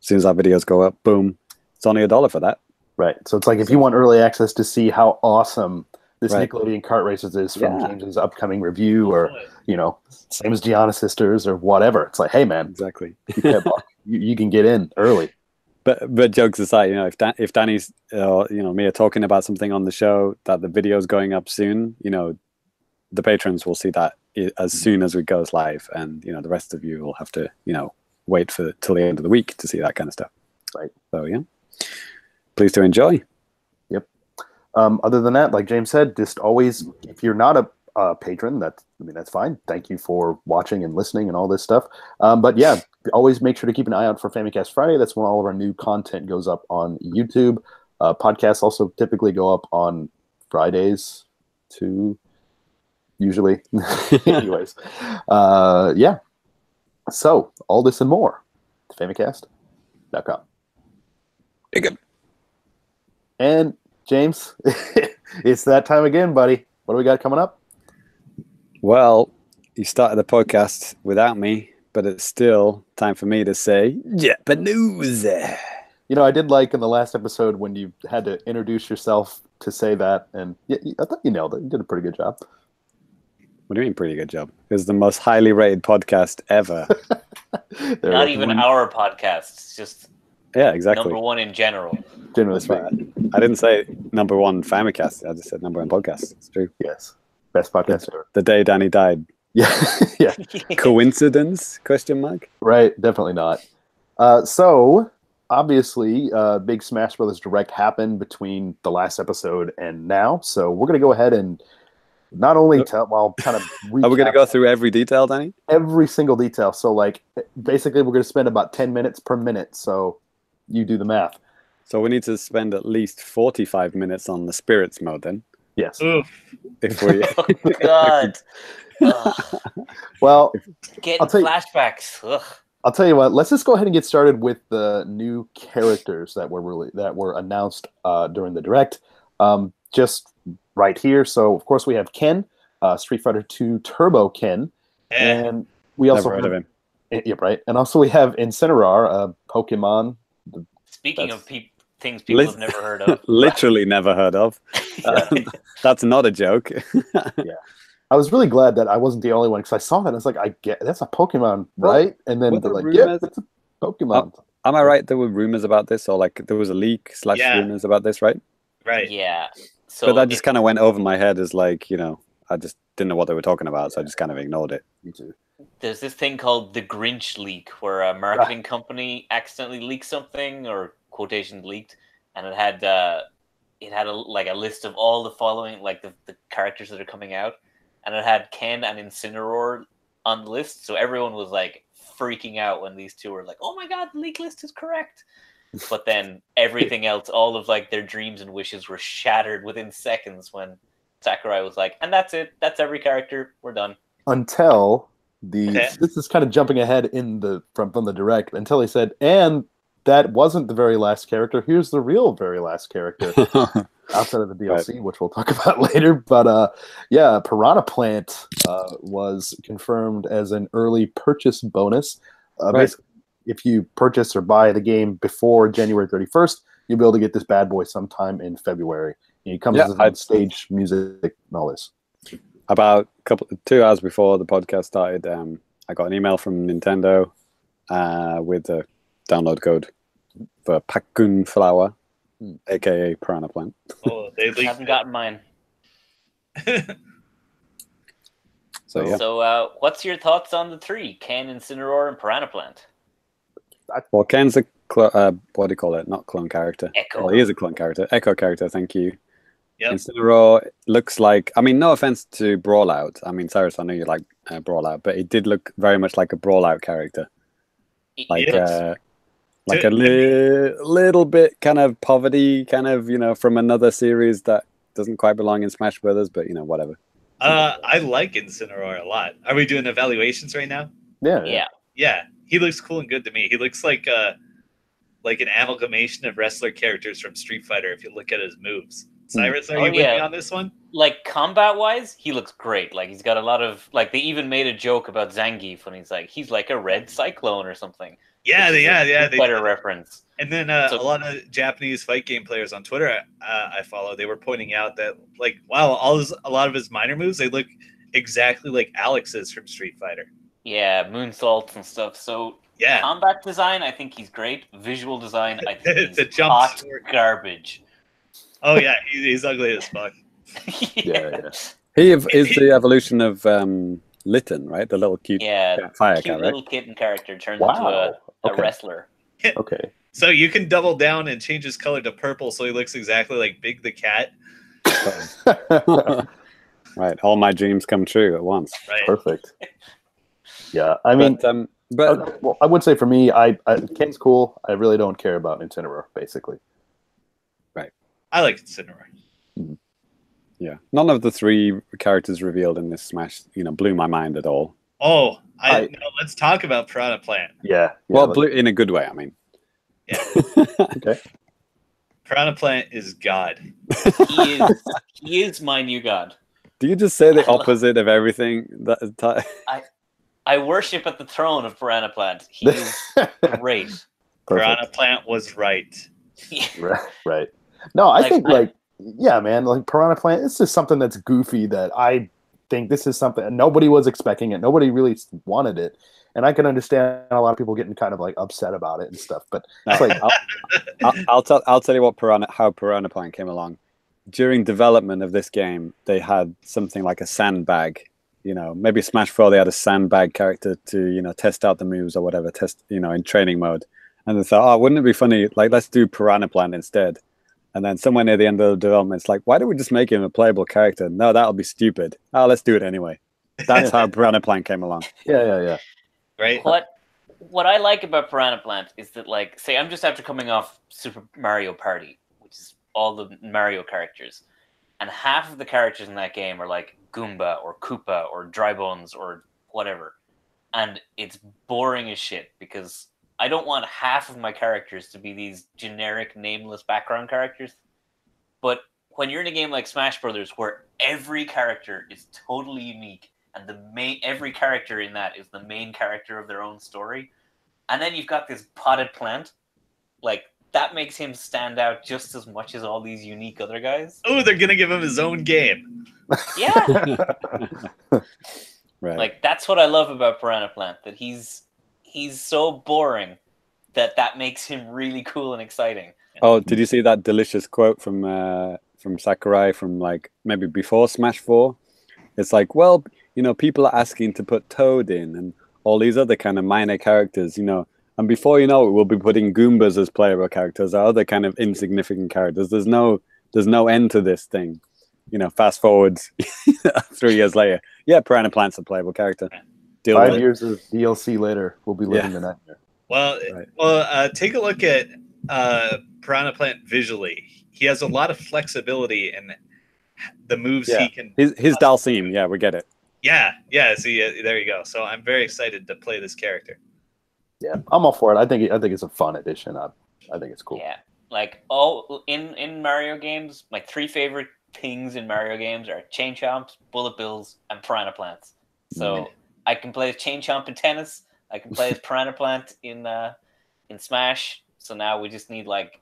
as soon as our videos go up, boom, it's only $1 for that. right. So it's like if you want early access to see how awesome this Right. Nickelodeon kart races is from Yeah. James's upcoming review, or same as Gianna Sisters or whatever. It's like, hey man, Exactly. you can get in early. But jokes aside, if Danny's me are talking about something on the show that the video's going up soon, the patrons will see that as soon as it goes live, and the rest of you will have to wait till the end of the week to see that kind of stuff. Right. So yeah, please do enjoy. Yep. Other than that, like James said, just always, if you're not a patron, that's fine. Thank you for watching and listening and all this stuff. But yeah, always make sure to keep an eye out for Famicast Friday. That's when all of our new content goes up on YouTube. Podcasts also typically go up on Fridays too, usually. Anyways, yeah. So all this and more, Famicast.com. And James, it's that time again, buddy. What do we got coming up? Well, you started the podcast without me, but it's still time for me to say Japanese. I did like in the last episode when you had to introduce yourself to say that, and I thought you nailed it. You did a pretty good job. What do you mean, pretty good job? It was the most highly rated podcast ever. Not even our podcasts, just Yeah, exactly. number 1 in general. Generally That's right. speaking. I didn't say number 1 Famicast. I just said number 1 podcast. It's true. Yes. Best podcast ever. The day Danny died. Yeah. Yeah. Coincidence? Question mark. Right. Definitely not. So obviously, big Smash Brothers Direct happened between the last episode and now. So we're going to go ahead and not only kind of Are we going to go through every detail, Danny? every single detail. So like basically we're going to spend about 10 minutes per minute. So you do the math. So we need to spend at least 45 minutes on the spirits mode then. Yes. Oof. If we Oh, God. Ugh. Well, Getting I'll tell you- flashbacks. Ugh. I'll tell you what. Let's just go ahead and get started with the new characters that were announced during the direct. Just right here. So of course we have Ken, Street Fighter 2 Turbo Ken, Eh. and we also never heard of him. Yep, right. And also we have Incineroar, Pokemon. Speaking That's- of things people Lit- have never heard of. Literally never heard of. That's not a joke. I was really glad that I wasn't the only one because I saw that and I was like, I get that's a Pokemon, right? And then were they're there like, yeah, rumors- it's a Pokemon. Am I right? There were rumors about this, or like there was a leak / Yeah. rumors about this, right? Right. Yeah. So But that just kind of went over my head as like, I just didn't know what they were talking about, so I just kind of ignored it. Me too. there's this thing called the Grinch leak, where a marketing company accidentally leaked something, or quotation leaked, and it had a list of all the following, like the characters that are coming out, and it had Ken and Incineroar on the list. So everyone was like freaking out when these two were like, "Oh my god, the leak list is correct!" But then everything else, all of like their dreams and wishes, were shattered within seconds when Sakurai was like, "And that's it. That's every character. We're done." Until Okay. this is kind of jumping ahead from the direct until he said, and that wasn't the very last character. Here's the real very last character outside of the DLC, which we'll talk about later. But Piranha Plant was confirmed as an early purchase bonus. Basically, if you purchase or buy the game before January 31st, you'll be able to get this bad boy sometime in February. And it comes with on stage music and all this. About 2 hours before the podcast started, I got an email from Nintendo with the download code for Pakun Flower, aka Piranha Plant. Oh, they haven't gotten mine. So what's your thoughts on the three? Ken, Incineroar, and Piranha Plant? Well, Ken's a what do you call it? Not clone character. Echo. Well, he is a clone character. Echo character. Thank you. Yep. Incineroar looks like. I mean, no offense to Brawlout. I mean, Cyrus, I know you like Brawlout, but he did look very much like a Brawlout character. Like a little bit kind of poverty, kind of from another series that doesn't quite belong in Smash Brothers, but whatever. I like Incineroar a lot. Are we doing evaluations right now? Yeah. Yeah, he looks cool and good to me. He looks like an amalgamation of wrestler characters from Street Fighter if you look at his moves. Cyrus, are you with me on this one? Like combat-wise, he looks great. Like he's got a lot of they even made a joke about Zangief when he's like a red cyclone or something. Yeah. Better reference. And then a lot of Japanese fight game players on Twitter I follow, they were pointing out that wow, a lot of his minor moves, they look exactly like Alex's from Street Fighter. Yeah, moonsaults and stuff. So yeah, combat design, I think he's great. Visual design, I think the he's jump hot garbage. Oh yeah, he's ugly as fuck. Yeah. He is the evolution of Litten, right? The little cute fire cute cat, little right? kitten character turns into a wrestler. Okay. So you can double down and change his color to purple, so he looks exactly like Big the Cat. Right, all my dreams come true at once. Right. Perfect. Yeah, I mean, well, I would say for me, Ken's cool. I really don't care about Incineroar, basically. Right. I like Incineroar. Mm-hmm. Yeah, none of the three characters revealed in this Smash, blew my mind at all. Oh, no, let's talk about Piranha Plant. Yeah. Well, blew in a good way. I mean. Yeah. Okay. Piranha Plant is God. He is my new god. Do you just say the opposite of everything? I worship at the throne of Piranha Plant. He is great. Piranha Plant was right. Right. No, I think yeah, man, Piranha Plant, it's just something that's goofy that I think this is something nobody was expecting it. Nobody really wanted it. And I can understand a lot of people getting kind of upset about it and stuff. But it's I'll tell you how Piranha Plant came along. During development of this game, they had something like a sandbag. Maybe Smash 4, they had a sandbag character to, test out the moves or whatever, in training mode. And they thought, wouldn't it be funny? Let's do Piranha Plant instead. And then somewhere near the end of the development, it's like, why don't we just make him a playable character? No, that'll be stupid. Let's do it anyway. That's how Piranha Plant came along. Yeah. Right. What I like about Piranha Plant is that, say I'm just after coming off Super Mario Party, which is all the Mario characters, and half of the characters in that game are like Goomba or Koopa or Dry Bones or whatever, and it's boring as shit because I don't want half of my characters to be these generic nameless background characters. But when you're in a game like Smash Brothers, where every character is totally unique and every character in that is the main character of their own story, and then you've got this potted plant, that makes him stand out just as much as all these unique other guys. Oh, they're gonna give him his own game. Yeah. Right. That's what I love about Piranha Plant, that he's so boring that makes him really cool and exciting. Oh, did you see that delicious quote from Sakurai from maybe before Smash 4? It's well, people are asking to put Toad in and all these other kind of minor characters, and before you know it, we'll be putting Goombas as playable characters or other kind of insignificant characters. There's no end to this thing. Fast forwards 3 years later. Yeah, Piranha Plant's a playable character. 5 years of DLC later, we'll be living the nightmare. Well, take a look at Piranha Plant visually. He has a lot of flexibility in the moves he can. His Dalsim, yeah, we get it. Yeah. See, there you go. So I'm very excited to play this character. Yeah, I'm all for it. I think it's a fun addition. I think it's cool. Yeah, all in Mario games, my three favorite things in Mario games are Chain Chomps, Bullet Bills, and Piranha Plants. So I can play Chain Chomp in tennis. I can play as Piranha Plant in Smash. So now we just need like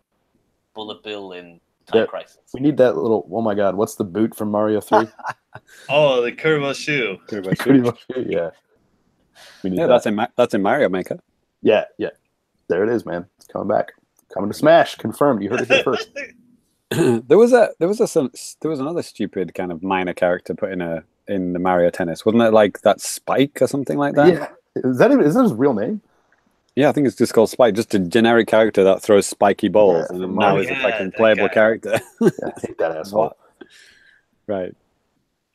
Bullet Bill in Time Crisis. We need that little. Oh my God, what's the boot from Mario 3? Oh, the Kurbo shoe. Yeah. We need Yeah, that's in Mario Maker. Yeah. There it is, man. It's coming back. Coming to Smash. Confirmed. You heard it here first. There was another stupid kind of minor character put in the Mario Tennis, wasn't it? Like that Spike or something like that. Yeah. Is that his real name? Yeah, I think it's just called Spike, just a generic character that throws spiky balls, Yeah, and now he's a fucking playable character. Yeah, take that asshole. Right.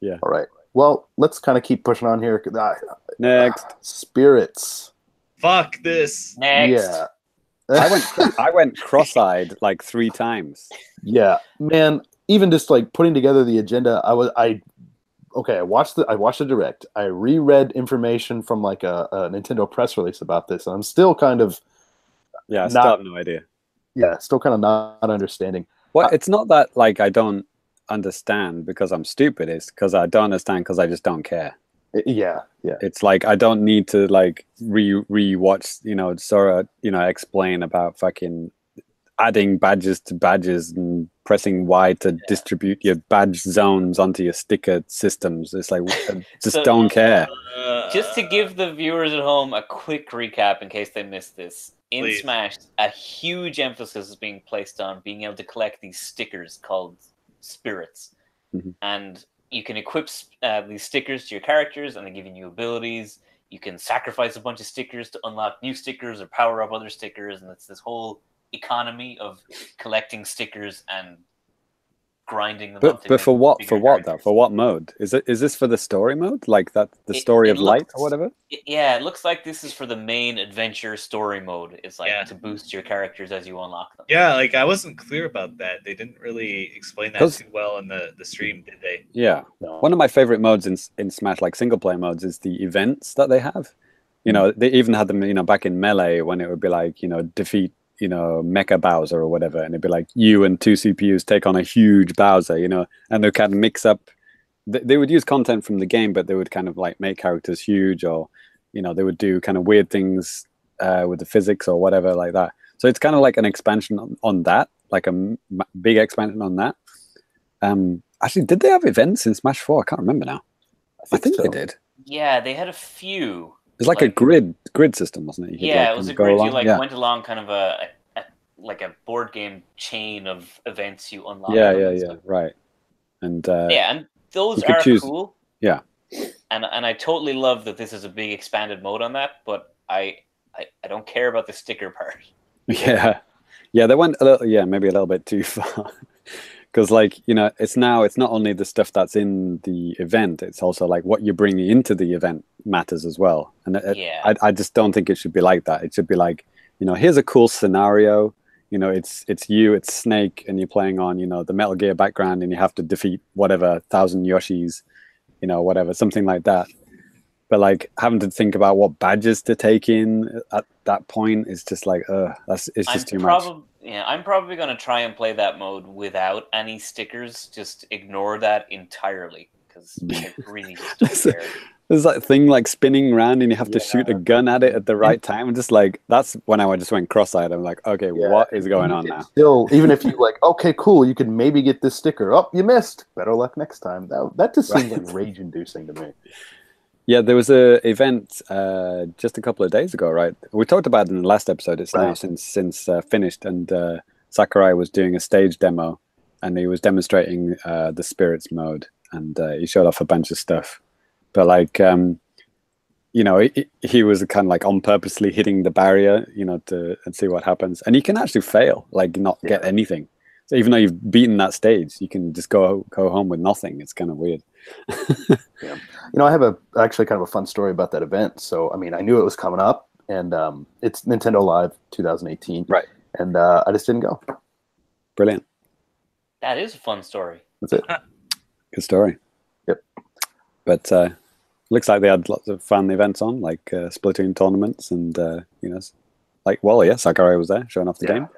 Yeah. All right. Well, let's kind of keep pushing on here. Next. Spirits. Fuck this. Next. Yeah. I went cross-eyed like 3 times. Yeah, man. Even just like putting together the agenda, I watched the direct. I reread information from like a Nintendo press release about this, and I'm still kind of I still have no idea. Yeah, still kind of not understanding. Well, it's not that like I don't understand because I'm stupid. It's because I don't understand because I just don't care. Yeah. It's like I don't need to like rewatch, Sora, explain about fucking adding badges to badges and pressing Y to distribute your badge zones onto your sticker systems. It's like just don't care. Just to give the viewers at home a quick recap in case they missed this. In Please. Smash, a huge emphasis is being placed on being able to collect these stickers called spirits. Mm-hmm. And you can equip these stickers to your characters, and they give you new abilities. You can sacrifice a bunch of stickers to unlock new stickers or power up other stickers, and it's this whole economy of collecting stickers and grinding them up. But for what? For what though? For what mode? Is this for the story mode? Like that, the story of light or whatever? It looks like this is for the main adventure story mode. It's like to boost your characters as you unlock them. Yeah, like I wasn't clear about that. They didn't really explain that too well in the stream, did they? Yeah. No. One of my favorite modes in Smash, like single player modes, is the events that they have. They even had them, back in Melee when it would be like, defeat, Mecha Bowser or whatever, and it'd be like you and 2 CPUs take on a huge Bowser, and they kind of mix up. They would use content from the game, but they would kind of like make characters huge, or they would do kind of weird things with the physics or whatever like that. So it's kind of like an expansion on that, like a big expansion on that. Actually, did they have events in Smash 4? I can't remember now. I think they did. Yeah, they had a few. It was like a grid system, wasn't it? It was a grid. You went along kind of a board game chain of events you unlock. Yeah, right. And and those are cool. Yeah. And I totally love that this is a big expanded mode on that, but I don't care about the sticker part. Yeah, they went maybe a little bit too far. Because it's not only the stuff that's in the event, it's also like what you're bringing into the event matters as well. And I just don't think it should be like that. It should be like, here's a cool scenario. It's Snake, and you're playing on, the Metal Gear background, and you have to defeat whatever 1,000 Yoshis, whatever, something like that. But like having to think about what badges to take in at that point is just like, it's just too much. Yeah, I'm probably going to try and play that mode without any stickers. Just ignore that entirely because I really just don't care. There's that thing like spinning around and you have to shoot a gun at it at the right time. And just like, that's when I just went cross-eyed. I'm like, okay, what is going on now? Still, even if you like, okay, cool, you can maybe get this sticker. Oh, you missed. Better luck next time. That just seems like rage-inducing to me. Yeah, there was a event just a couple of days ago, right? We talked about it in the last episode. It's now since finished, and Sakurai was doing a stage demo, and he was demonstrating the spirits mode, and he showed off a bunch of stuff. But like, he was kind of like on purposely hitting the barrier, and see what happens. And you can actually fail, like not get anything. So even though you've beaten that stage, you can just go home with nothing. It's kind of weird. Yeah. I have actually kind of a fun story about that event. So, I mean, I knew it was coming up, and it's Nintendo Live 2018. Right. And I just didn't go. Brilliant. That is a fun story. That's it. Good story. Yep. But looks like they had lots of fun events on, like Splatoon tournaments, and Sakurai was there showing off the game.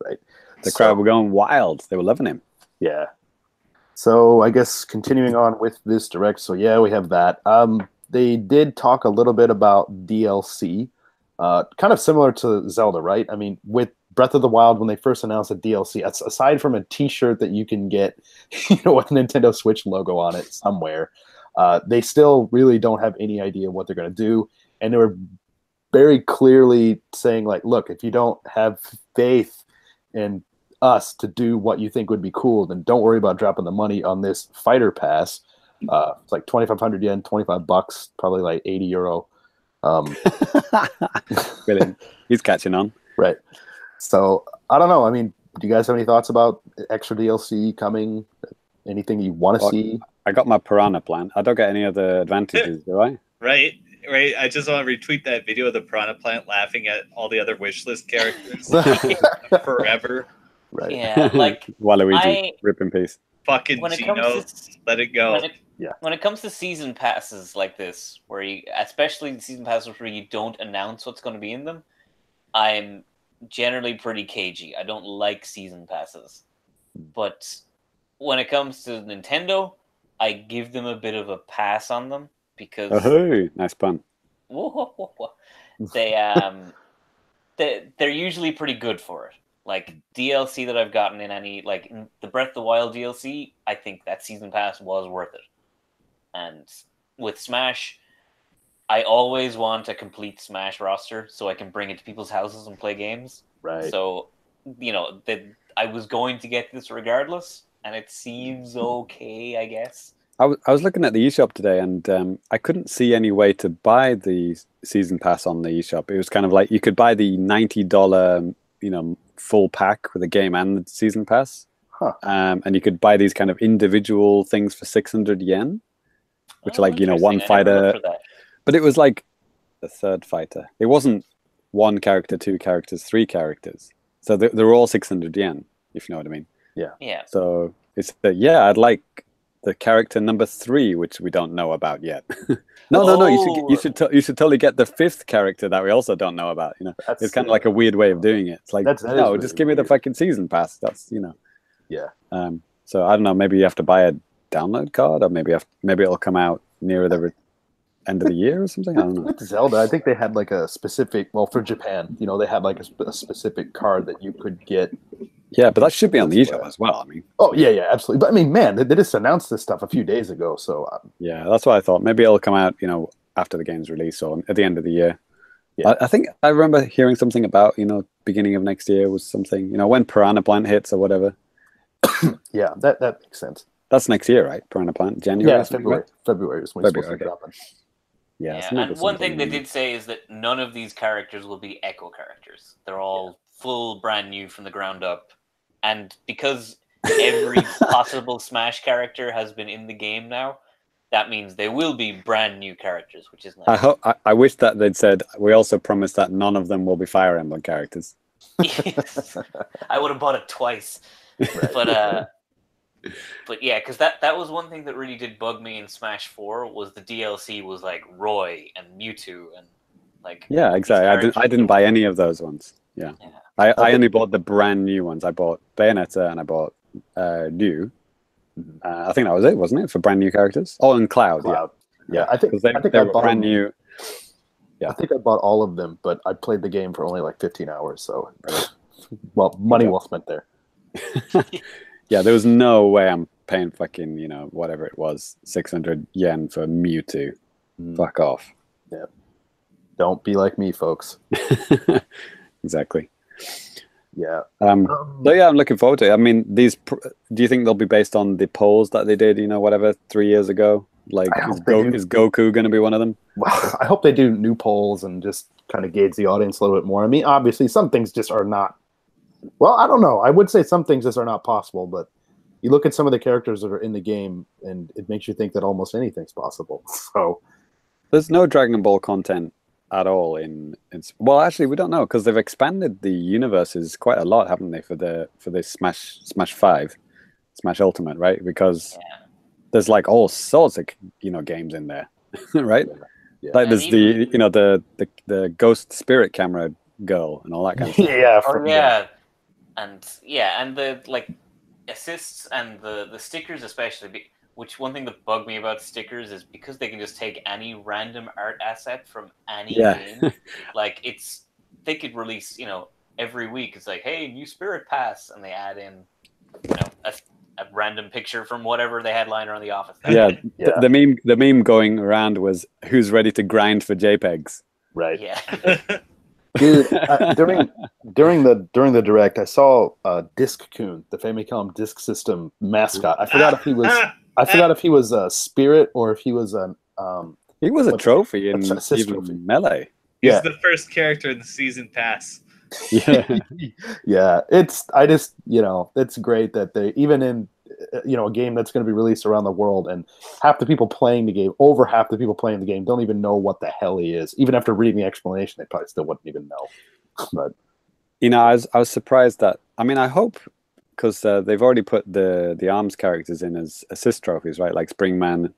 Right. The crowd were going wild. They were loving him. Yeah. So I guess continuing on with this direct. So yeah, we have that. they did talk a little bit about DLC, kind of similar to Zelda, right? I mean, with Breath of the Wild, when they first announced a DLC, aside from a T-shirt that you can get, with a Nintendo Switch logo on it somewhere, they still really don't have any idea what they're going to do, and they were very clearly saying, like, look, if you don't have faith in us to do what you think would be cool, then don't worry about dropping the money on this fighter pass. It's like 2,500 yen, $25, probably like 80 euro. Brilliant. He's catching on. Right. So I don't know. I mean, do you guys have any thoughts about extra DLC coming? Anything you want to see? I got my Piranha plant. I don't get any other advantages, do I? Right. I just want to retweet that video of the Piranha Plant laughing at all the other wishlist characters forever. Right. Yeah, like Waluigi, rip in peace. Fucking Gino, let it go. When it comes to season passes like this, where especially the season passes where you don't announce what's going to be in them, I'm generally pretty cagey. I don't like season passes. But when it comes to Nintendo, I give them a bit of a pass on them because nice pun. They're usually pretty good for it. Like DLC that I've gotten in in the Breath of the Wild DLC, I think that season pass was worth it. And with Smash, I always want a complete Smash roster so I can bring it to people's houses and play games. Right. So, I was going to get this regardless, and it seems okay, I guess. I was looking at the eShop today, and I couldn't see any way to buy the season pass on the eShop. It was kind of like you could buy the $90, full pack with a game and the season pass, and you could buy these kind of individual things for 600 yen, which are like one fighter. But it was like a third fighter. It wasn't one character, two characters, three characters. So they're all 600 yen, if you know what I mean. Yeah. Yeah. So it's I'd like the character number 3, which we don't know about yet. No. You should totally get the 5th character that we also don't know about. It's kind of like a weird way of doing it. It's like really just give me the fucking season pass. That's Yeah. So I don't know. Maybe you have to buy a download card, or maybe it'll come out nearer the end of the year or something. I don't know. With Zelda, I think they had like a specific. Well, for Japan, they had like a specific card that you could get. Yeah, but that should be on the eShop as well. I mean, yeah, absolutely. But I mean, man, they just announced this stuff a few days ago. So yeah, that's what I thought. Maybe it'll come out, after the game's release or at the end of the year. Yeah. I think I remember hearing something about, beginning of next year was something, when Piranha Plant hits or whatever. Yeah, that makes sense. That's next year, right? Piranha Plant, January. Yeah, February. February is when it's supposed to happen. Yeah, and one thing they did say is that none of these characters will be echo characters. They're all full brand new from the ground up. And because every possible Smash character has been in the game now, that means they will be brand new characters, which is nice. I wish that they'd said, we also promised that none of them will be Fire Emblem characters. Yes. I would have bought it twice. Right. But yeah, because that was one thing that really did bug me in Smash 4 was the DLC was like Roy and Mewtwo and like exactly. I didn't buy any of those ones. Yeah. I only bought the brand new ones. I bought Bayonetta and I bought New. I think that was it, wasn't it, for brand new characters? Oh, and Cloud. Yeah. I think they were brand new. Yeah. I think I bought all of them, but I played the game for only like 15 hours. So, well, money well spent there. Yeah, there was no way I'm paying fucking, whatever it was, 600 yen for Mewtwo. Fuck off. Yeah. Don't be like me, folks. Exactly. Yeah. So yeah, I'm looking forward to it. I mean, do you think they'll be based on the polls that they did, 3 years ago? Like, is Goku going to be one of them? Well, I hope they do new polls and just kind of gauge the audience a little bit more. I mean, obviously, some things just are not. Well, I don't know. I would say some things just are not possible, but you look at some of the characters that are in the game, and it makes you think that almost anything's possible. So there's no Dragon Ball content at all in well, actually, we don't know because they've expanded the universes quite a lot, haven't they, for this Smash 5, Smash Ultimate, right? Because there's like all sorts of games in there, right? Yeah. Like there's the ghost spirit camera girl and all that kind of stuff. And the like assists and the stickers especially. Which one thing that bugged me about stickers is because they can just take any random art asset from any Yeah. game. Like they could release, every week. It's like, hey, new Spirit Pass, and they add in, a random picture from whatever they had lying around the office. Yeah, Yeah. the meme going around was who's ready to grind for JPEGs. Right. Yeah. Dude, during the direct, I saw Disc Coon, the Famicom Disk System mascot. I forgot if he was a Spirit or if he was an He was a trophy in assist even trophy. Melee. He's Yeah. the first character in the season pass. Yeah. Yeah, it's great that they, even in a game that's going to be released around the world, and half the people playing the game, over half the people playing the game, don't even know what the hell he is. Even after reading the explanation, they probably still wouldn't even know. But I was surprised that. I mean, I hope, because they've already put the ARMS characters in as assist trophies, right? Like Springman.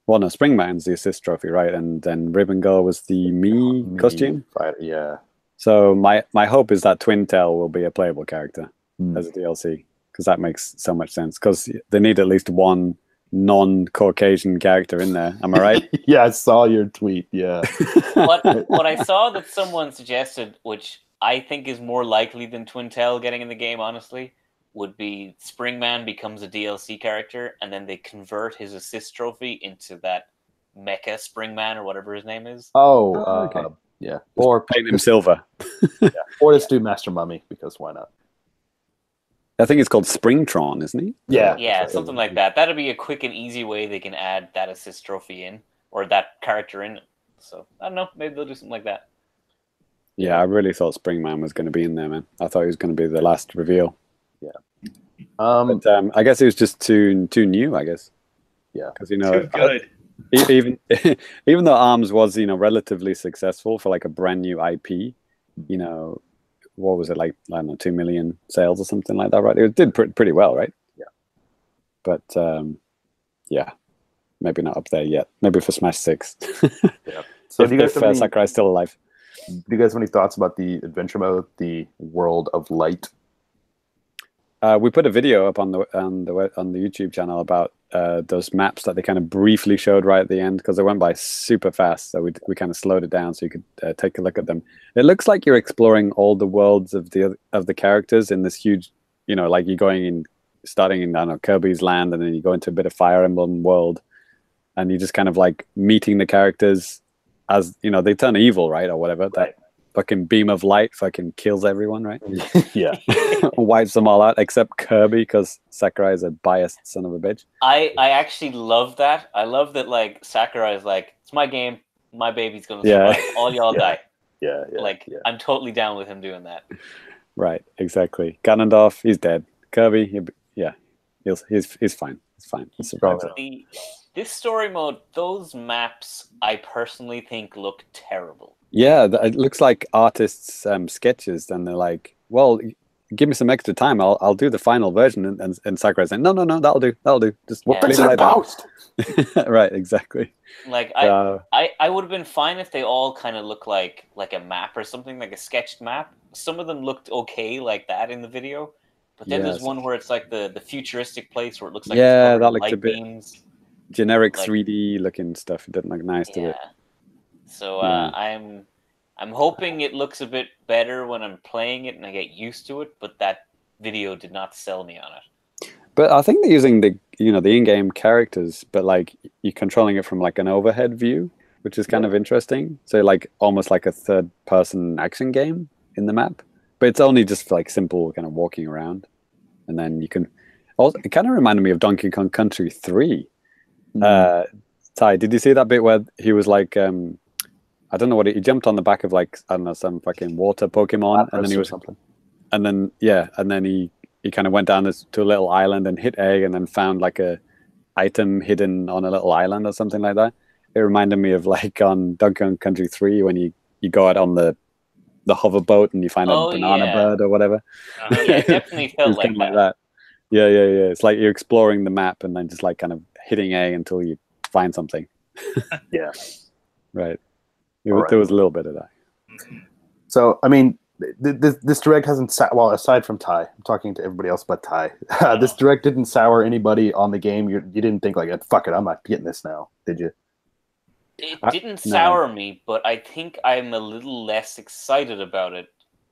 Well, no, Springman's the assist trophy, right? And then Ribbon Girl was the me costume. fighter, yeah. So my hope is that Twin Tail will be a playable character as a DLC, because that makes so much sense. Because they need at least one non-Caucasian character in there. Am I right? Yeah, I saw your tweet. Yeah. What I saw that someone suggested, which I think is more likely than Twin Tail getting in the game, honestly, would be Springman becomes a DLC character, and then they convert his assist trophy into that Mecha Springman or whatever his name is. Oh, okay. Yeah. Or paint him silver. Yeah. Or just do Master Mummy, because why not? I think it's called Springtron, isn't he? Yeah. Yeah, something like that. That'd be a quick and easy way they can add that assist trophy in, or that character in. So, I don't know, maybe they'll do something like that. Yeah, I really thought Springman was going to be in there, man. I thought he was going to be the last reveal. Yeah. But I guess it was just too new, I guess. Yeah. Because, Too good. even though ARMS was, relatively successful for like a brand new IP, what was it, like, I don't know, 2 million sales or something like that, right? It did pretty well, right? Yeah. But yeah, maybe not up there yet. Maybe for Smash 6. Yeah. So do you guys have Sakurai's still alive. Do you guys have any thoughts about the adventure mode, the World of Light? We put a video up on the YouTube channel about those maps that they kind of briefly showed right at the end, because they went by super fast. So we kind of slowed it down so you could take a look at them. It looks like you're exploring all the worlds of the characters in this huge, like you're going in, starting in, I don't know, Kirby's Land, and then you go into a bit of Fire Emblem world, and you're just kind of like meeting the characters as they turn evil, right, or whatever. Right. That fucking beam of light fucking kills everyone, right? Yeah. Wipes them all out except Kirby, because Sakurai is a biased son of a bitch. I actually love that. I love that, like, Sakurai is like, it's my game, my baby's gonna survive. All y'all die. Yeah. I'm totally down with him doing that. Right, exactly. Ganondorf, he's dead. Kirby, he's fine. It's fine. He survives it. This story mode, those maps, I personally think look terrible. Yeah, it looks like artists' sketches, and they're like, well, give me some extra time. I'll do the final version. And Sakurai's saying, no, that'll do. Just fix it in post. Right, exactly. Like, I would have been fine if they all kind of look like a map or something, like a sketched map. Some of them looked okay like that in the video, but then there's one where it's like the futuristic place where it looks like that looked a bit beams. Generic 3D looking stuff. It didn't look nice to it. So I'm hoping it looks a bit better when I'm playing it and I get used to it, but that video did not sell me on it. But I think they're using the in-game characters, but like you're controlling it from like an overhead view, which is kind of interesting. So like almost like a third-person action game in the map, but it's only just like simple kind of walking around, and then you can. Also, it kind of reminded me of Donkey Kong Country 3. Ty, did you see that bit where he was like, I don't know what he jumped on the back of, like, I don't know, some fucking water Pokemon, and then he was something, and then he kind of went down to a little island and hit A, and then found like a item hidden on a little island or something like that. It reminded me of like on Donkey Kong Country 3 when you go out on the hoverboat and you find a banana bird or whatever. Yeah, it definitely felt like that. Yeah. It's like you're exploring the map and then just like kind of hitting A until you find something. Yeah. Right. There was a little bit of that. So, I mean, this direct hasn't well, aside from Ty, I'm talking to everybody else but Ty. This direct didn't sour anybody on the game. You didn't think like, fuck it, I'm not getting this now, did you? It didn't sour me, but I think I'm a little less excited about it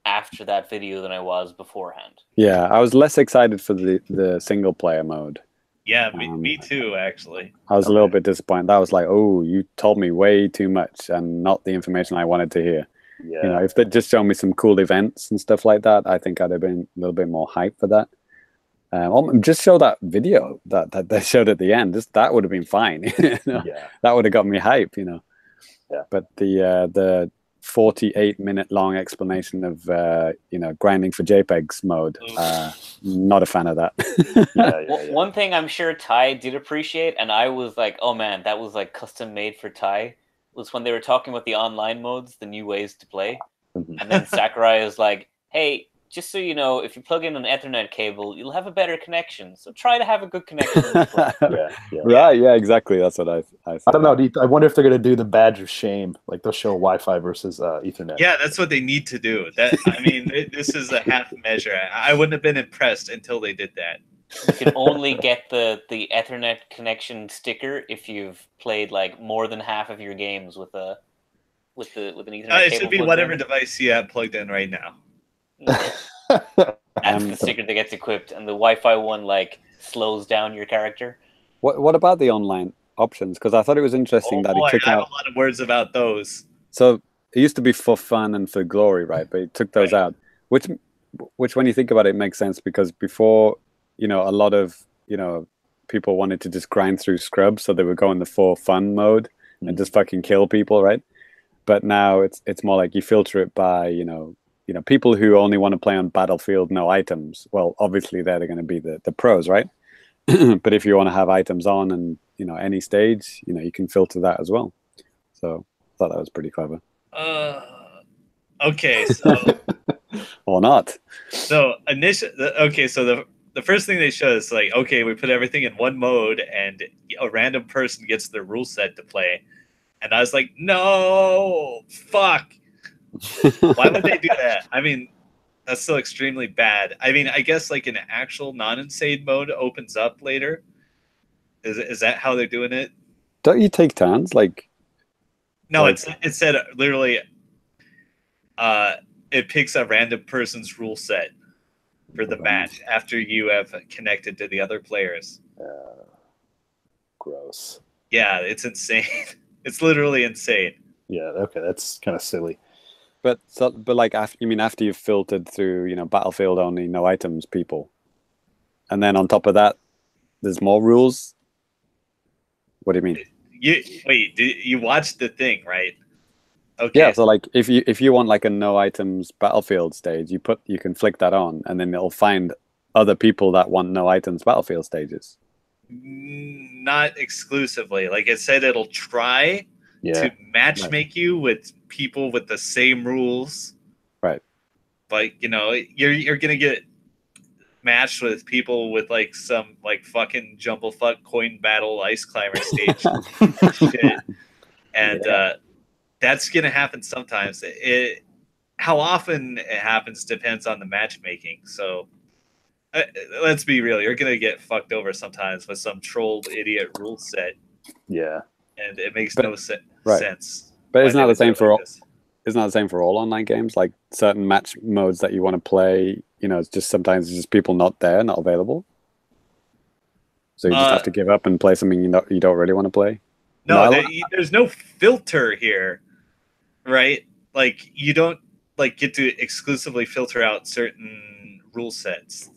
after that video than I was beforehand. Yeah, I was less excited for the single player mode. Yeah, me too, actually. I was a little bit disappointed. That was like, oh, you told me way too much and not the information I wanted to hear. Yeah. You know, if they'd just shown me some cool events and stuff like that, I think I'd have been a little bit more hyped for that. Just show that video that they showed at the end. That would have been fine. You know? Yeah. That would have got me hype, you know. Yeah. But the 48-minute long explanation of grinding for JPEGs mode, not a fan of that. One thing I'm sure Ty did appreciate, and I was like, oh man, that was like custom made for Ty, was when they were talking about the online modes, the new ways to play. And then Sakurai is like, hey, just so you know, if you plug in an Ethernet cable, you'll have a better connection. So try to have a good connection. Right, yeah, exactly. That's what I said. I don't know. I wonder if they're going to do the badge of shame. Like they'll show Wi-Fi versus Ethernet. Yeah, that's what they need to do. I mean, this is a half measure. I wouldn't have been impressed until they did that. You can only get the Ethernet connection sticker if you've played like more than half of your games with an Ethernet cable. It should be whatever device you have plugged in right now. That's the sticker that gets equipped, and the Wi-Fi one like slows down your character. What about the online options? Because I thought it was interesting that he took I out have a lot of words about those. So it used to be for fun and for glory, right? But he took those out, which when you think about it, makes sense because before, a lot of people wanted to just grind through scrubs, so they would go in the for fun mode and just fucking kill people, right? But now it's more like you filter it by people who only want to play on Battlefield, no items. Well, obviously they're going to be the pros, right? But if you want to have items on and any stage, you can filter that as well. So I thought that was pretty clever. Okay, so or not. So the first thing they show is like, okay, we put everything in one mode, and a random person gets their rule set to play, and I was like, no, fuck. Why would they do that? I mean, that's still extremely bad. I mean, I guess like an actual non-insane mode opens up later. Is that how they're doing it? Don't you take turns? No, it said literally it picks a random person's rule set for the match after you have connected to the other players. Gross. Yeah, it's insane. It's literally insane. Yeah, okay, that's kind of silly. But after you've filtered through, Battlefield only, no items people, and then on top of that, there's more rules. What do you mean? You watched the thing, right? Okay. Yeah. So if you want like a no items Battlefield stage, you can flick that on, and then it'll find other people that want no items Battlefield stages. Not exclusively. Like it said, it'll try to matchmake you with people with the same rules, right? But you're gonna get matched with people with like some like fucking jumble fuck coin battle ice climber stage shit, and that's gonna happen sometimes. How often it happens depends on the matchmaking. So let's be real, you're gonna get fucked over sometimes with some trolled idiot rule set. Yeah, and it makes no sense. But isn't that the same for all? Isn't that the same for all online games? Like certain match modes that you want to play, it's just sometimes it's just people not there, not available. So you just have to give up and play something you don't really want to play. No, there's no filter here, right? Like you don't get to exclusively filter out certain rule sets.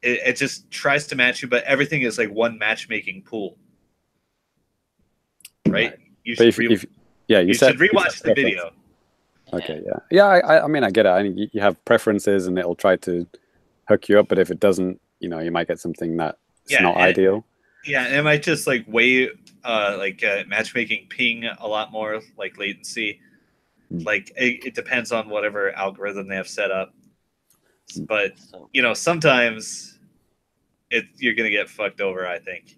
It just tries to match you, but everything is like one matchmaking pool, right? You should you should rewatch the video. Okay, yeah. I mean, I get it. I mean, you have preferences, and it'll try to hook you up. But if it doesn't, you might get something that's not ideal. Yeah, and it might just matchmaking ping a lot more, like latency. Like it depends on whatever algorithm they have set up. But sometimes you're gonna get fucked over, I think.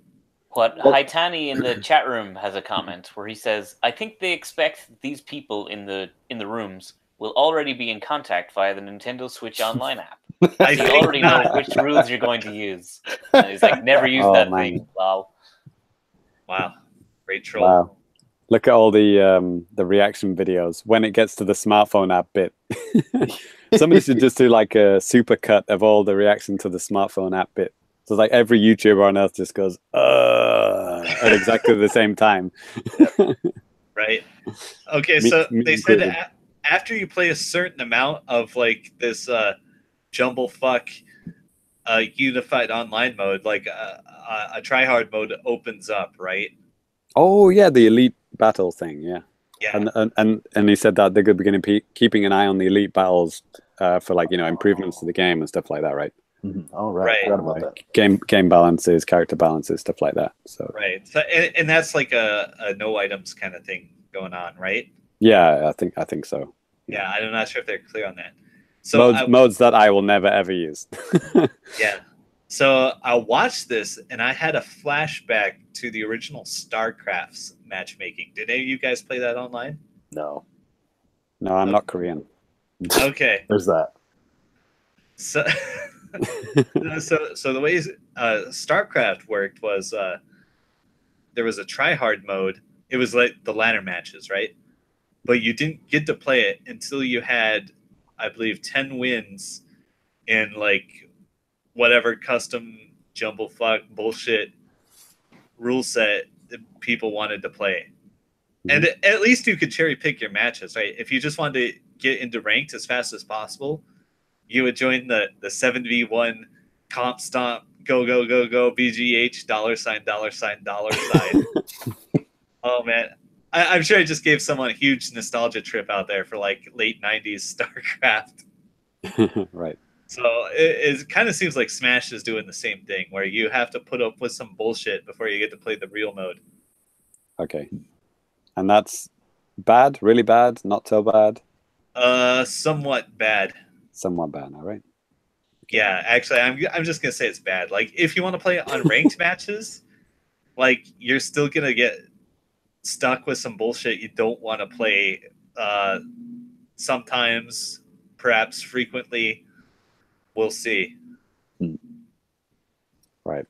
What Haitani in the chat room has a comment where he says, "I think they expect these people in the rooms will already be in contact via the Nintendo Switch Online app. I So you think already know not. which rules you're going to use. And he's like, never use Oh, that man. thing. Lol. Wow, great troll. Wow. Look at all the reaction videos when it gets to the smartphone app bit. Somebody should just do like a super cut of all the reaction to the smartphone app bit. So like every YouTuber on earth just goes, at exactly the same time. Right. Okay, Me- so me they said included. after you play a certain amount of like this jumblefuck unified online mode, like a tryhard mode opens up, right? Oh yeah, the elite battle thing, yeah. Yeah. And he said that they're going to be keeping an eye on the elite battles for like improvements to the game and stuff like that, right? Mm-hmm. All right, Right. forgot about that. Game balances, character balances, stuff like that. So Right. So, and that's like a no items kind of thing going on, right? yeah, I think so. Yeah, I'm not sure if they're clear on that. So Modes that I will never ever use. yeah. So I watched this and I had a flashback to the original StarCraft's matchmaking. Did any of you guys play that online? No, No, I'm not Korean. Okay. there's that. So so the way StarCraft worked was there was a tryhard mode. It was like the ladder matches, right? But you didn't get to play it until you had, I believe, 10 wins in like whatever custom jumblefuck bullshit rule set that people wanted to play. And at least you could cherry pick your matches, right? If you just wanted to get into ranked as fast as possible, you would join the 7v1 comp stomp, go, go, go, go, BGH, $, $. Oh, man. I'm sure I just gave someone a huge nostalgia trip out there for like late 90s StarCraft. Right. So it kind of seems like Smash is doing the same thing, where you have to put up with some bullshit before you get to play the real mode. Okay. And that's bad, really bad, not so bad? Somewhat bad. Somewhat bad, all right. Yeah, actually, I'm just gonna say it's bad. Like, if you want to play unranked matches, like you're still gonna get stuck with some bullshit you don't want to play. Sometimes, perhaps frequently, we'll see. Right.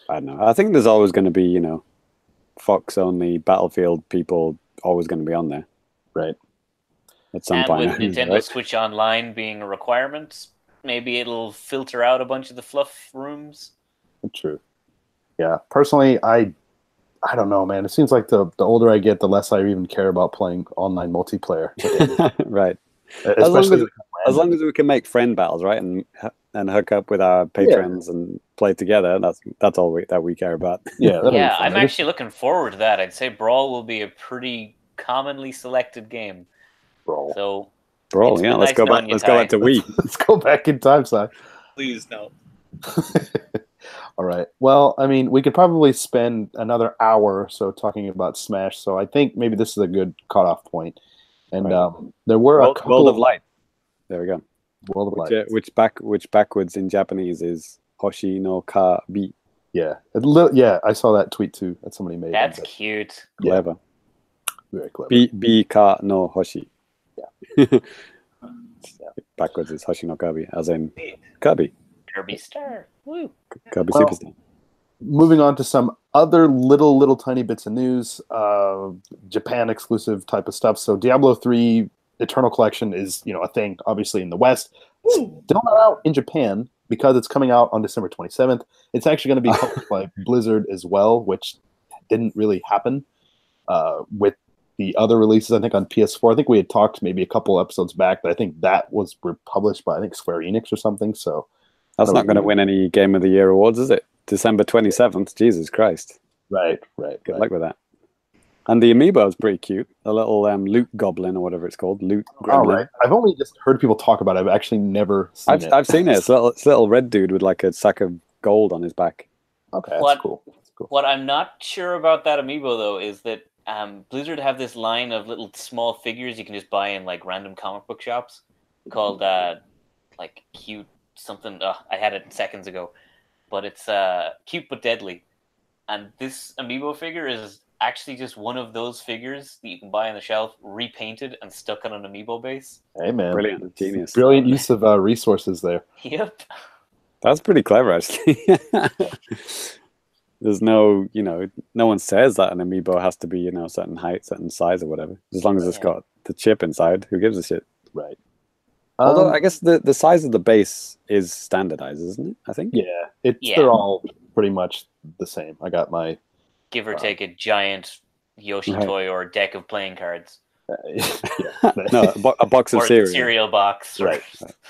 I don't know. I think there's always going to be, Fox only Battlefield people always going to be on there. Right. At some And point. with Nintendo right? Switch Online being a requirement, maybe it'll filter out a bunch of the fluff rooms. True. Yeah. Personally, I don't know, man. It seems like the older I get, the less I even care about playing online multiplayer. Right. Especially as long as we can make friend battles, right, and hook up with our patrons and play together, that's all we care about. Yeah, yeah, I'm actually looking forward to that. I'd say Brawl will be a pretty commonly selected game. Brawl. So Brawl, yeah. Let's go back to Wii. Let's go back in time, Si. Please no. All right. Well, I mean, we could probably spend another hour or so talking about Smash. So I think maybe this is a good cutoff point. And there were a couple World of Light. There we go. World of Light. Which backwards in Japanese is Hoshi no Kabi. Yeah. I saw that tweet too that somebody made. That's cute. Clever. Yeah. Very clever. B ka no Hoshi. Yeah. Backwards is Hoshi no Kabi, as in Kirby. Kirby Star. Woo. Kirby Superstar. Moving on to some other little tiny bits of news, Japan exclusive type of stuff. So Diablo 3 Eternal Collection is, a thing, obviously, in the West. Still not out in Japan because it's coming out on December 27th. It's actually going to be published by Blizzard as well, which didn't really happen with the other releases, I think, on PS4. I think we had talked maybe a couple episodes back, but I think that was published by, Square Enix or something. So that's not going to win any Game of the Year awards, is it? December 27th. Jesus Christ. Right. Good luck with that. And the amiibo is pretty cute. A little loot goblin or whatever it's called. Loot gremlin. Oh, right. I've only just heard people talk about it. I've actually never seen it. I've seen it. It's a little red dude with like a sack of gold on his back. Okay, that's cool. What I'm not sure about that amiibo, though, is that Blizzard have this line of little small figures you can just buy in like random comic book shops called like cute something. I had it seconds ago, but it's cute but deadly. And this amiibo figure is actually just one of those figures that you can buy on the shelf, repainted and stuck on an amiibo base. Hey, man. Brilliant. Genius. Brilliant use of resources there. Yep. That's pretty clever, actually. There's no, no one says that an amiibo has to be, certain height, certain size or whatever. As long as it's got the chip inside, who gives a shit? Right. Although I guess the size of the base is standardized, isn't it? I think. Yeah. They're all pretty much the same. I got my... Give or take a giant Yoshi toy or a deck of playing cards. No, a box of or cereal. The cereal box.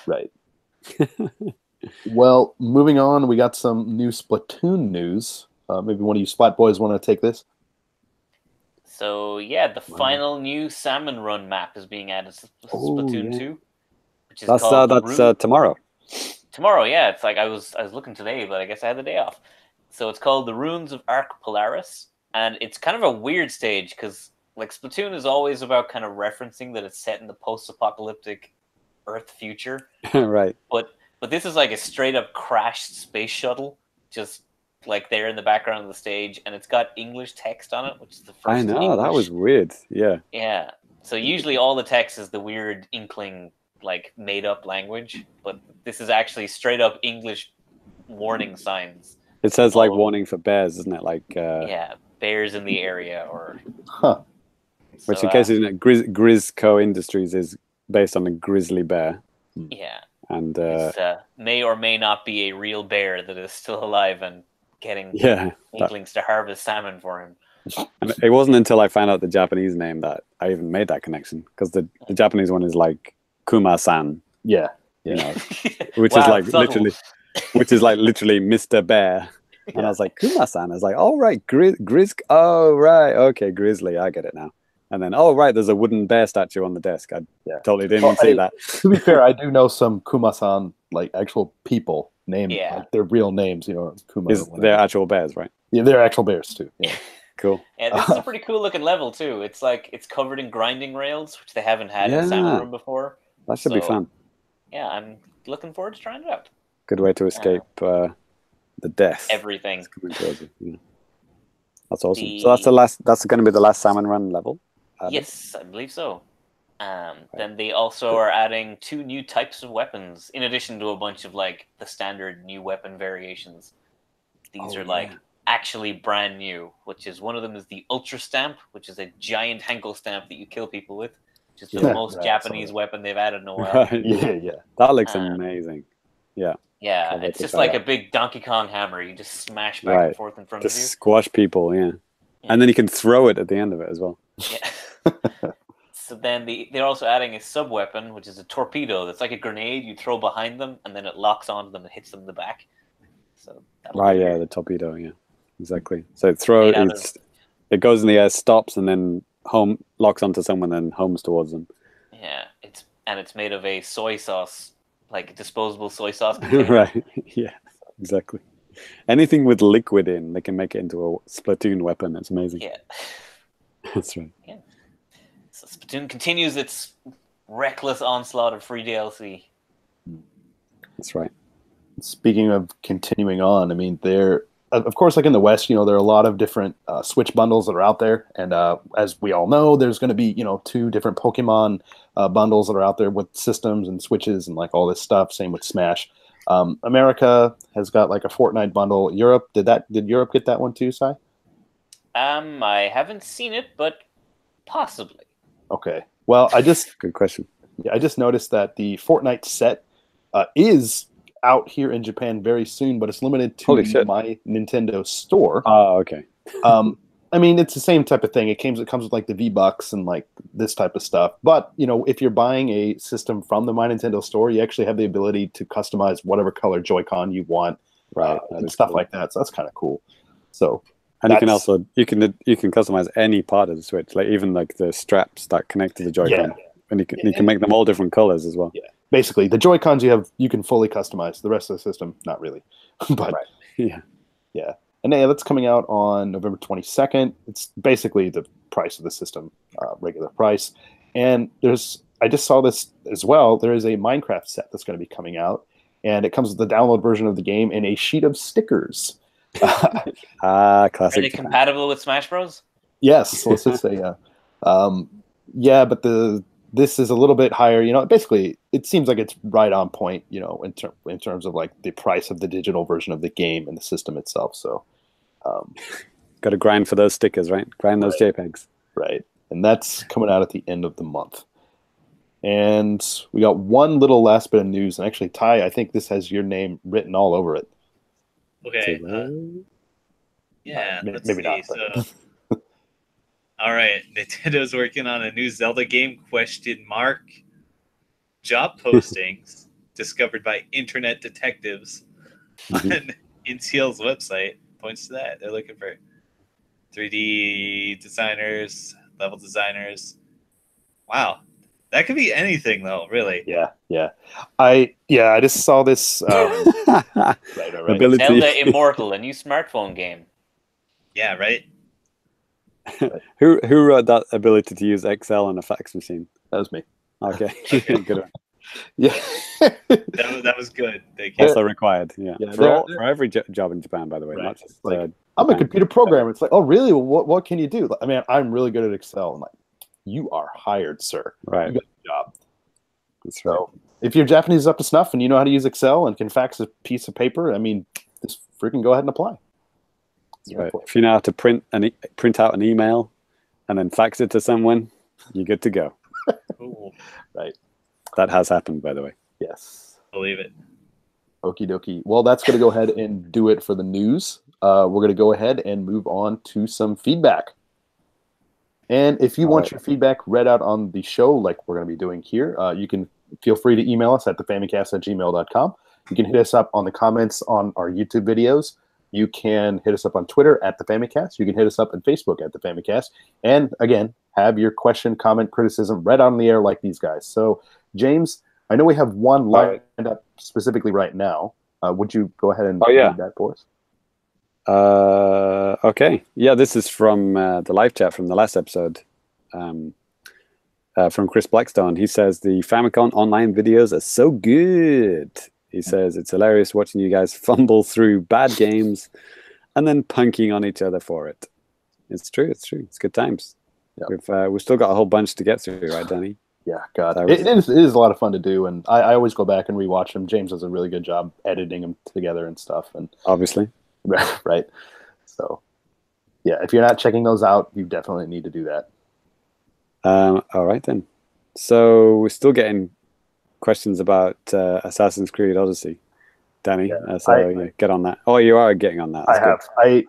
Right. Well, moving on, we got some new Splatoon news. Maybe one of you Splat boys want to take this? So, yeah, the final new Salmon Run map is being added to Splatoon 2. Which is that's tomorrow. Tomorrow, yeah. It's like I was looking today, but I guess I had the day off. So it's called the Ruins of Arc Polaris. And it's kind of a weird stage because like Splatoon is always about kind of referencing that it's set in the post-apocalyptic Earth future. Right. But this is like a straight up crashed space shuttle, just like there in the background of the stage, and it's got English text on it, which is the first. I know, English. That was weird. Yeah. Yeah. So usually all the text is the weird Inkling like made up language, but this is actually straight up English warning signs. It says like warning for bears, isn't it? Like bears in the area or. Which, in case you know, Grizco Industries is based on a grizzly bear. Yeah. And may or may not be a real bear that is still alive and getting Inklings to harvest salmon for him. And it wasn't until I found out the Japanese name that I even made that connection, because the Japanese one is like Kuma-san. Yeah. Which is like literally Mr. Bear. And I was like, Kuma-san. I was like, oh, right, oh, right, okay, grizzly, I get it now. And then, oh, right, there's a wooden bear statue on the desk. I totally didn't see that. To be fair, I do know some Kuma-san, like actual people named, like their real names, Kuma. They're actual bears, right? Yeah, they're actual bears too. Yeah. Cool. Yeah, this is a pretty cool looking level too. It's like it's covered in grinding rails, which they haven't had in Salmon Room before. That should be fun. Yeah, I'm looking forward to trying it out. Good way to escape the death. Everything. That's awesome. So that's going to be the last Salmon Run level. Yes, I believe so. Then they also are adding 2 new types of weapons, in addition to a bunch of like the standard new weapon variations. These are like actually brand new, which is one of them is the Ultra Stamp, which is a giant Henkel stamp that you kill people with, which is the most Japanese weapon they've added in a while. That looks amazing. Yeah, it's just like a big Donkey Kong hammer. You just smash back and forth in front of you. Squash people, and then you can throw it at the end of it as well. Yeah. So then they're also adding a sub weapon, which is a torpedo. That's like a grenade you throw behind them, and then it locks onto them and hits them in the back. So the torpedo, exactly. So it goes in the air, stops, and then locks onto someone, and homes towards them. Yeah, it's made of a soy sauce, like disposable soy sauce container. Right. Yeah. Exactly. Anything with liquid in, they can make it into a Splatoon weapon. It's amazing. Yeah. That's right. Yeah. So Splatoon continues its reckless onslaught of free DLC. That's right. Speaking of continuing on, I mean, of course, like in the West, there are a lot of different Switch bundles that are out there. And as we all know, there's going to be, 2 different Pokemon bundles that are out there with systems and Switches and like all this stuff. Same with Smash. America has got like a Fortnite bundle. Europe, did Europe get that one too, Si? I haven't seen it, but possibly. Okay. Well, good question. Yeah, I just noticed that the Fortnite set is out here in Japan very soon, but it's limited to my Nintendo store. Oh, okay. I mean, it's the same type of thing. It comes with like the V-Bucks and like this type of stuff. But, if you're buying a system from the My Nintendo store, you actually have the ability to customize whatever color Joy-Con you want, right? And stuff like that. So that's kind of cool. So, and you can also you can customize any part of the Switch, like even like the straps that connect to the Joy-Con, and you can make them all different colors as well. Yeah. Basically, the Joy-Cons you can fully customize. The rest of the system, not really. But yeah. And that's coming out on November 22nd. It's basically the price of the system, regular price. And I just saw this as well. There is a Minecraft set that's going to be coming out, and it comes with the download version of the game and a sheet of stickers. Classic. Are they compatible with Smash Bros? Yes, let's just say yeah. Yeah, but this is a little bit higher. Basically, it seems like it's right on point. In terms of like the price of the digital version of the game and the system itself. So, Got to grind for those stickers, right? Grind those JPEGs. right, and that's coming out at the end of the month. And we got one little last bit of news, and actually, Ty, I think this has your name written all over it. Okay. Yeah. Let's maybe see. not. So, all right, Nintendo's working on a new Zelda game? ? Job postings discovered by internet detectives on Intel's website points to that. They're looking for 3D designers, level designers. Wow, that could be anything, though. Really. Yeah. I just saw this. Right. Ability. Zelda Immortal, a new smartphone game. Yeah. Right. Who wrote that ability to use Excel on a fax machine? That was me. Okay, good one. Yeah. That was good. Thank you. Also required. Yeah. For every job in Japan, by the way, Right. not just. Like, I'm a computer programmer. It's like, oh, really? Well, what can you do? I mean, I'm really good at Excel. I'm like, you are hired, sir. Right. You got a job. That's so if your Japanese is up to snuff and you know how to use Excel and can fax a piece of paper, I mean, just freaking go ahead and apply. Right. If you know how to print out an email and then fax it to someone, you're good to go. Ooh. Right. That has happened, by the way. Yes. Believe it. Okie dokie. Well, that's going to go ahead and do it for the news. We're going to go ahead and move on to some feedback. And if you want your feedback read out on the show, like we're going to be doing here, you can feel free to email us at thefamicast@gmail.com. You can hit us up on the comments on our YouTube videos. You can hit us up on Twitter at @thefamicast. You can hit us up on Facebook at @thefamicast. And again, have your question, comment, criticism read on the air like these guys. So, James, I know we have one lined up specifically right now. Would you go ahead and read that for us? Okay. Yeah, this is from the live chat from the last episode. From Chris Blackstone. He says, the Famicom online videos are so good. He says, it's hilarious watching you guys fumble through bad games and then punking on each other for it. It's true. It's true. It's good times. Yep. We've still got a whole bunch to get through, right, Danny? Yeah, God. It is a lot of fun to do, and I always go back and rewatch them. James does a really good job editing them together and stuff. And obviously. Right. So, yeah, if you're not checking those out, you definitely need to do that. All right, then. So we're still getting questions about Assassin's Creed Odyssey. Danny, get on that. Oh, you are getting on that. That's I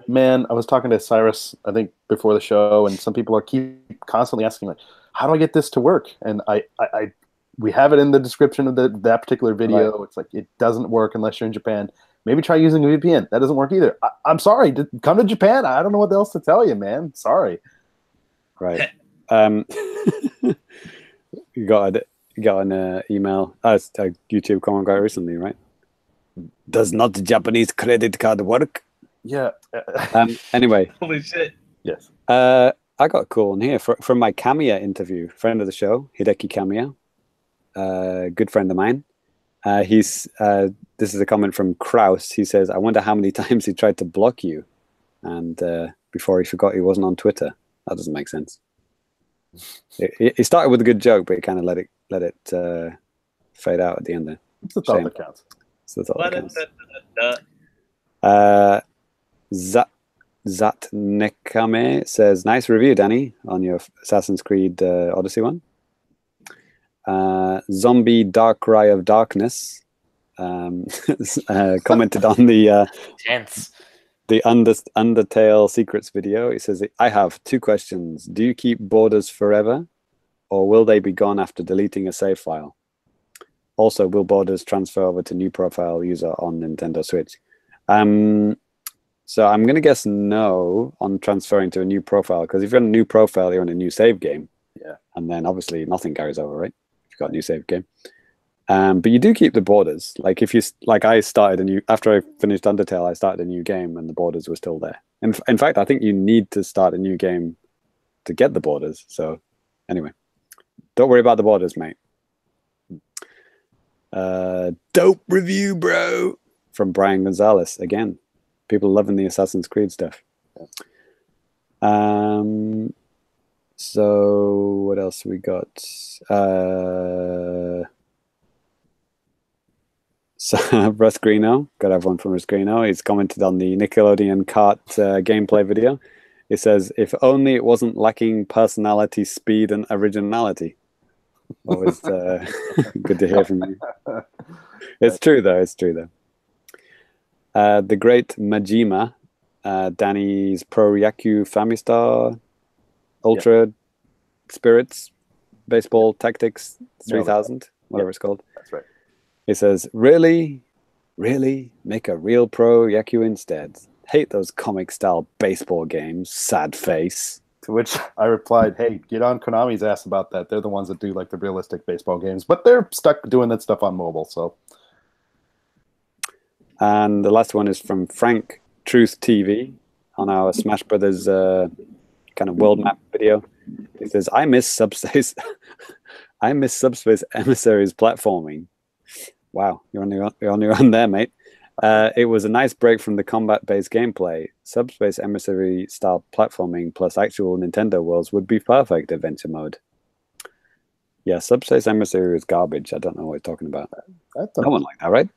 was talking to Cyrus, I think, before the show, and some people keep constantly asking, like, how do I get this to work? And we have it in the description of that particular video. Right. It's like, it doesn't work unless you're in Japan. Maybe try using a VPN. That doesn't work either. I'm sorry. Come to Japan. I don't know what else to tell you, man. Sorry. Right. You got an email, a YouTube comment quite recently, right? Does not the Japanese credit card work? Yeah. Anyway. Holy shit. Yes. I got a cool one here from my Kamiya interview. Friend of the show, Hideki Kamiya, good friend of mine. This is a comment from Kraus. He says, I wonder how many times he tried to block you, and before he forgot he wasn't on Twitter. That doesn't make sense. He started with a good joke, but he kind of let it fade out at the end there. It's the thought that counts. It's the thought that counts. Zat Nekame says, nice review, Danny, on your Assassin's Creed Odyssey one. Zombie Dark Cry of Darkness commented on the Undertale Secrets video. He says, I have 2 questions. Do you keep borders forever, or will they be gone after deleting a save file? Also, will borders transfer over to new profile user on Nintendo Switch? So I'm going to guess no on transferring to a new profile, because if you're on a new profile, you're on a new save game. Yeah. And then obviously nothing carries over, right? If you've got a new save game. But you do keep the borders. Like I started after I finished Undertale, I started a new game and the borders were still there. In fact, I think you need to start a new game to get the borders. So anyway, don't worry about the borders, mate. Dope review, bro. From Brian Gonzalez again. People loving the Assassin's Creed stuff. So what else we got? So Russ Greeno, got everyone from Russ Greeno. He's commented on the Nickelodeon kart gameplay video. He says, "If only it wasn't lacking personality, speed, and originality." Always good to hear from you. It's true though. It's true though. The great Majima, Danny's Pro Yaku Famistar Ultra Spirits Baseball Tactics 3000, whatever it's called. That's right. He says, really, really make a real pro Yaku instead. Hate those comic style baseball games, sad face. To which I replied, hey, get on Konami's ass about that. They're the ones that do like the realistic baseball games, but they're stuck doing that stuff on mobile. So, and the last one is from Frank Truth TV on our Smash Brothers kind of world map video. He says, I miss Subspace Emissaries platforming. Wow, you're on your own there, mate. It was a nice break from the combat-based gameplay. Subspace Emissary-style platforming plus actual Nintendo worlds would be perfect adventure mode. Yeah, Subspace Emissary is garbage. I don't know what you're talking about. No one liked that, right?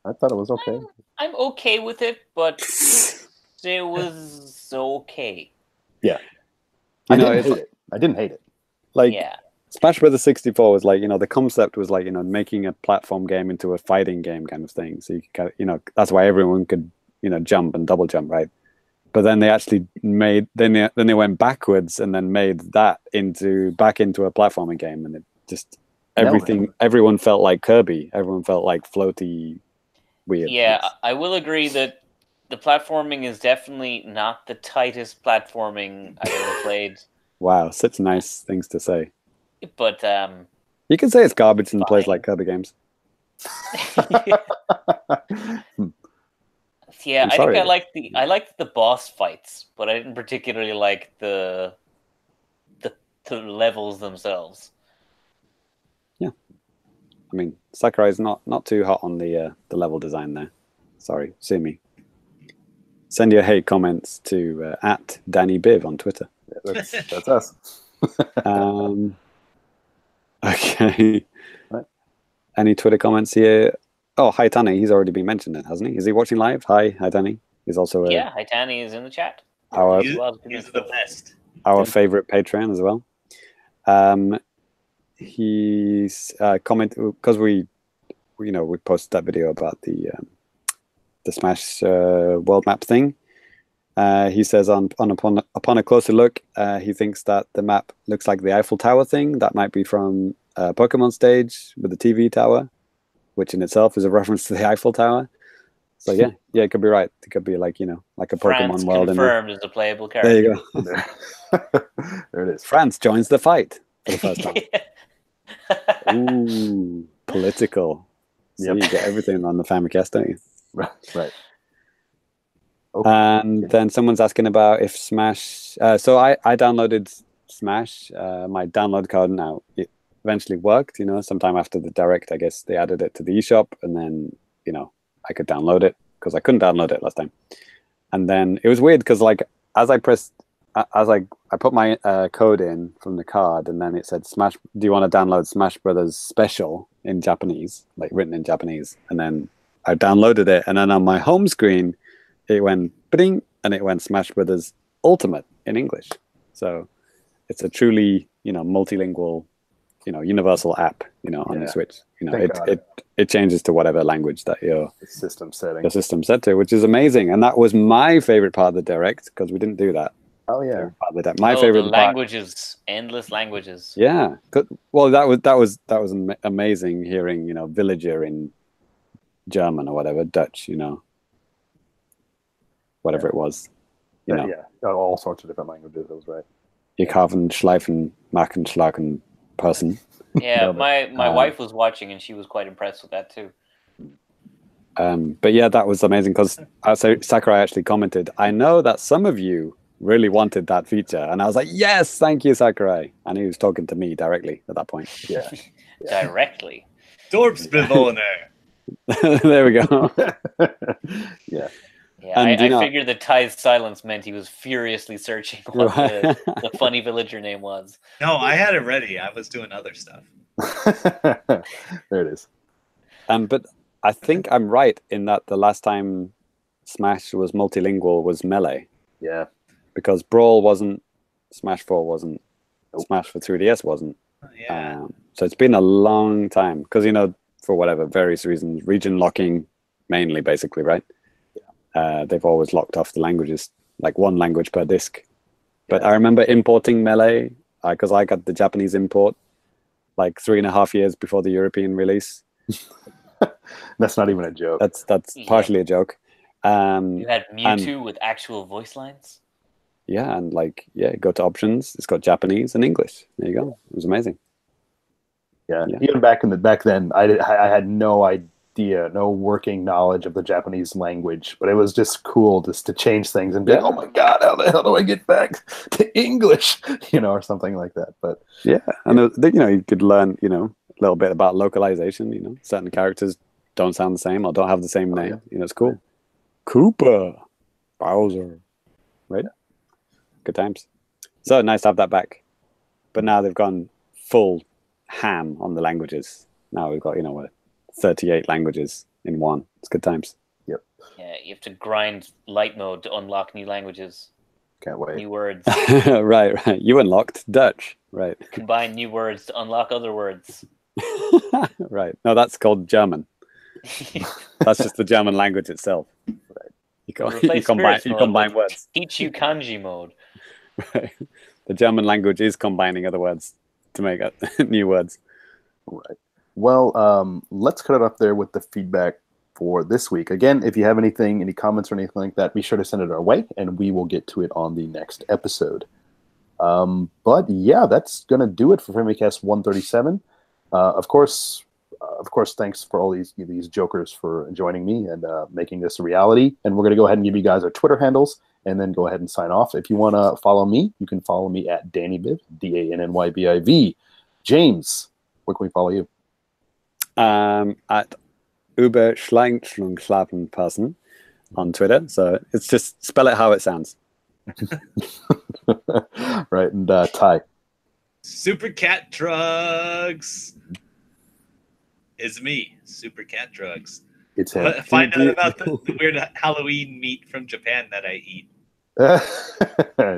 I thought it was okay. I'm okay with it, but it was okay. Yeah. I didn't hate it. Like, yeah. Smash Brothers 64 was like, the concept was like, making a platform game into a fighting game kind of thing. So you could, that's why everyone could, jump and double jump, right? But then they actually made, then they went backwards and then made that back into a platforming game, and it just everyone felt like Kirby. Everyone felt like floaty, weird. Yeah, I will agree that the platforming is definitely not the tightest platforming I've ever played. Wow, such nice things to say. But you can say it's garbage and plays like Kirby games. Yeah, I think I liked the boss fights, but I didn't particularly like the levels themselves. Yeah, I mean, Sakurai's not too hot on the level design there. Sorry, sue me. Send your hate comments to at Danny Biv on Twitter. Yeah, that's us. Okay. Right. Any Twitter comments here? Oh, hi Tani. He's already been mentioned, hasn't he? Is he watching live? Hi Tani. He's also hi Tani is in the chat. He's the best. Our favorite Patreon as well. He's commented because we posted that video about the Smash world map thing. He says upon a closer look, he thinks that the map looks like the Eiffel Tower thing. That might be from a Pokemon stage with the TV tower, which in itself is a reference to the Eiffel Tower. So yeah, it could be right. It could be like like a Pokemon world. Confirmed as a playable character. There you go. There it is. France joins the fight for the first time. Ooh, political. So you get everything on the Famicast, don't you? Right. Okay. And then someone's asking about if Smash. So I downloaded Smash. My download code now it eventually worked. Sometime after the Direct, I guess they added it to the eShop, and then I could download it because I couldn't download it last time. And then it was weird because as I put my code in from the card, and then it said Smash. Do you want to download Smash Brothers Special in Japanese, like written in Japanese? And then I downloaded it, and then on my home screen, it went bing, and it went Smash Brothers Ultimate in English. So it's a truly, multilingual, universal app, on the Switch. It changes to whatever language that your system setting. The system set to, which is amazing. And that was my favorite part of the Direct because we didn't do that. Oh yeah, my favorite the languages, endless languages. Yeah, well, that was amazing hearing, Villager in German or whatever, Dutch, whatever it was, Yeah, all sorts of different languages. That was right. Ich haben Schleifen machen schlagen person. Yeah, my wife was watching and she was quite impressed with that too. But yeah, that was amazing because Sakurai actually commented, I know that some of you really wanted that feature, and I was like, yes, thank you, Sakurai. And he was talking to me directly at that point. Yeah. Directly. Dorpsbewohner. There we go. Yeah. Yeah, And, you I know- figured that Ty's silence meant he was furiously searching what the funny villager name was. No, I had it ready. I was doing other stuff. There it is. But I think I'm right in that the last time Smash was multilingual was Melee, Yeah. because Brawl wasn't, Smash 4 wasn't, Nope. Smash for 3DS wasn't. Yeah. So it's been a long time because, you know, for whatever various reasons, region locking mainly, basically, right? They've always locked off the languages, like one language per disc. But Yeah. I remember importing Melee because I got the Japanese import like 3.5 years before the European release. That's not even a joke. That's Yeah. partially a joke. You had Mewtwo with actual voice lines. Yeah, and go to options. It's got Japanese and English. There you go. It was amazing. Yeah. Yeah. Even back then, I had no idea, no working knowledge of the Japanese language, but it was just cool just to change things and be like, Yeah. oh my god, how the hell do I get back to English? Or something like that. But Yeah, and you could learn a little bit about localization. Certain characters don't sound the same or don't have the same name. It's cool. Koopa, Bowser, right? Good times. So nice to have that back. But now they've gone full ham on the languages. Now we've got 38 languages in one. It's good times. Yep. Yeah, you have to grind light mode to unlock new languages, Can't wait. new words. Right. You unlocked Dutch, right? Combine new words to unlock other words. Right. No, that's called German. That's just the German language itself. Right. You combine words. Teach you kanji mode. Right. The German language is combining other words to make new words. Right. Well, let's cut it up there with the feedback for this week. Again, if you have any comments or anything like that, be sure to send it our way, and we will get to it on the next episode. But yeah, that's gonna do it for Famicast 137. Of course, thanks for all these jokers for joining me and making this a reality. And we're gonna go ahead and give you guys our Twitter handles, and then go ahead and sign off. If you want to follow me, you can follow me at DannyBiv, DANNYBIV. James, where can we follow you? At Uberschlangschlungschlapenperson on Twitter. So it's just spell it how it sounds. Right, and Ty. Super Cat Drugs is me. Super Cat Drugs. It's him. Find out about the weird Halloween meat from Japan that I eat.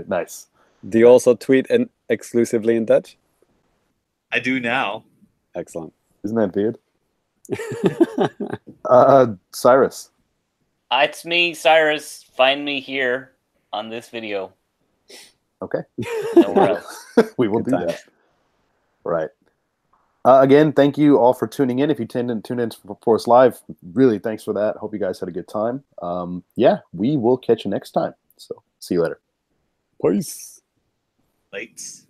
Nice. Do you also tweet exclusively in Dutch? I do now. Excellent. Isn't that weird? Cyrus. It's me, Cyrus. Find me here on this video. Okay. Nowhere else. We will Good do times. that. Right. Again, thank you all for tuning in. If you tune in for us live, really thanks for that. Hope you guys had a good time. Yeah, we will catch you next time. So see you later. Peace. Lights.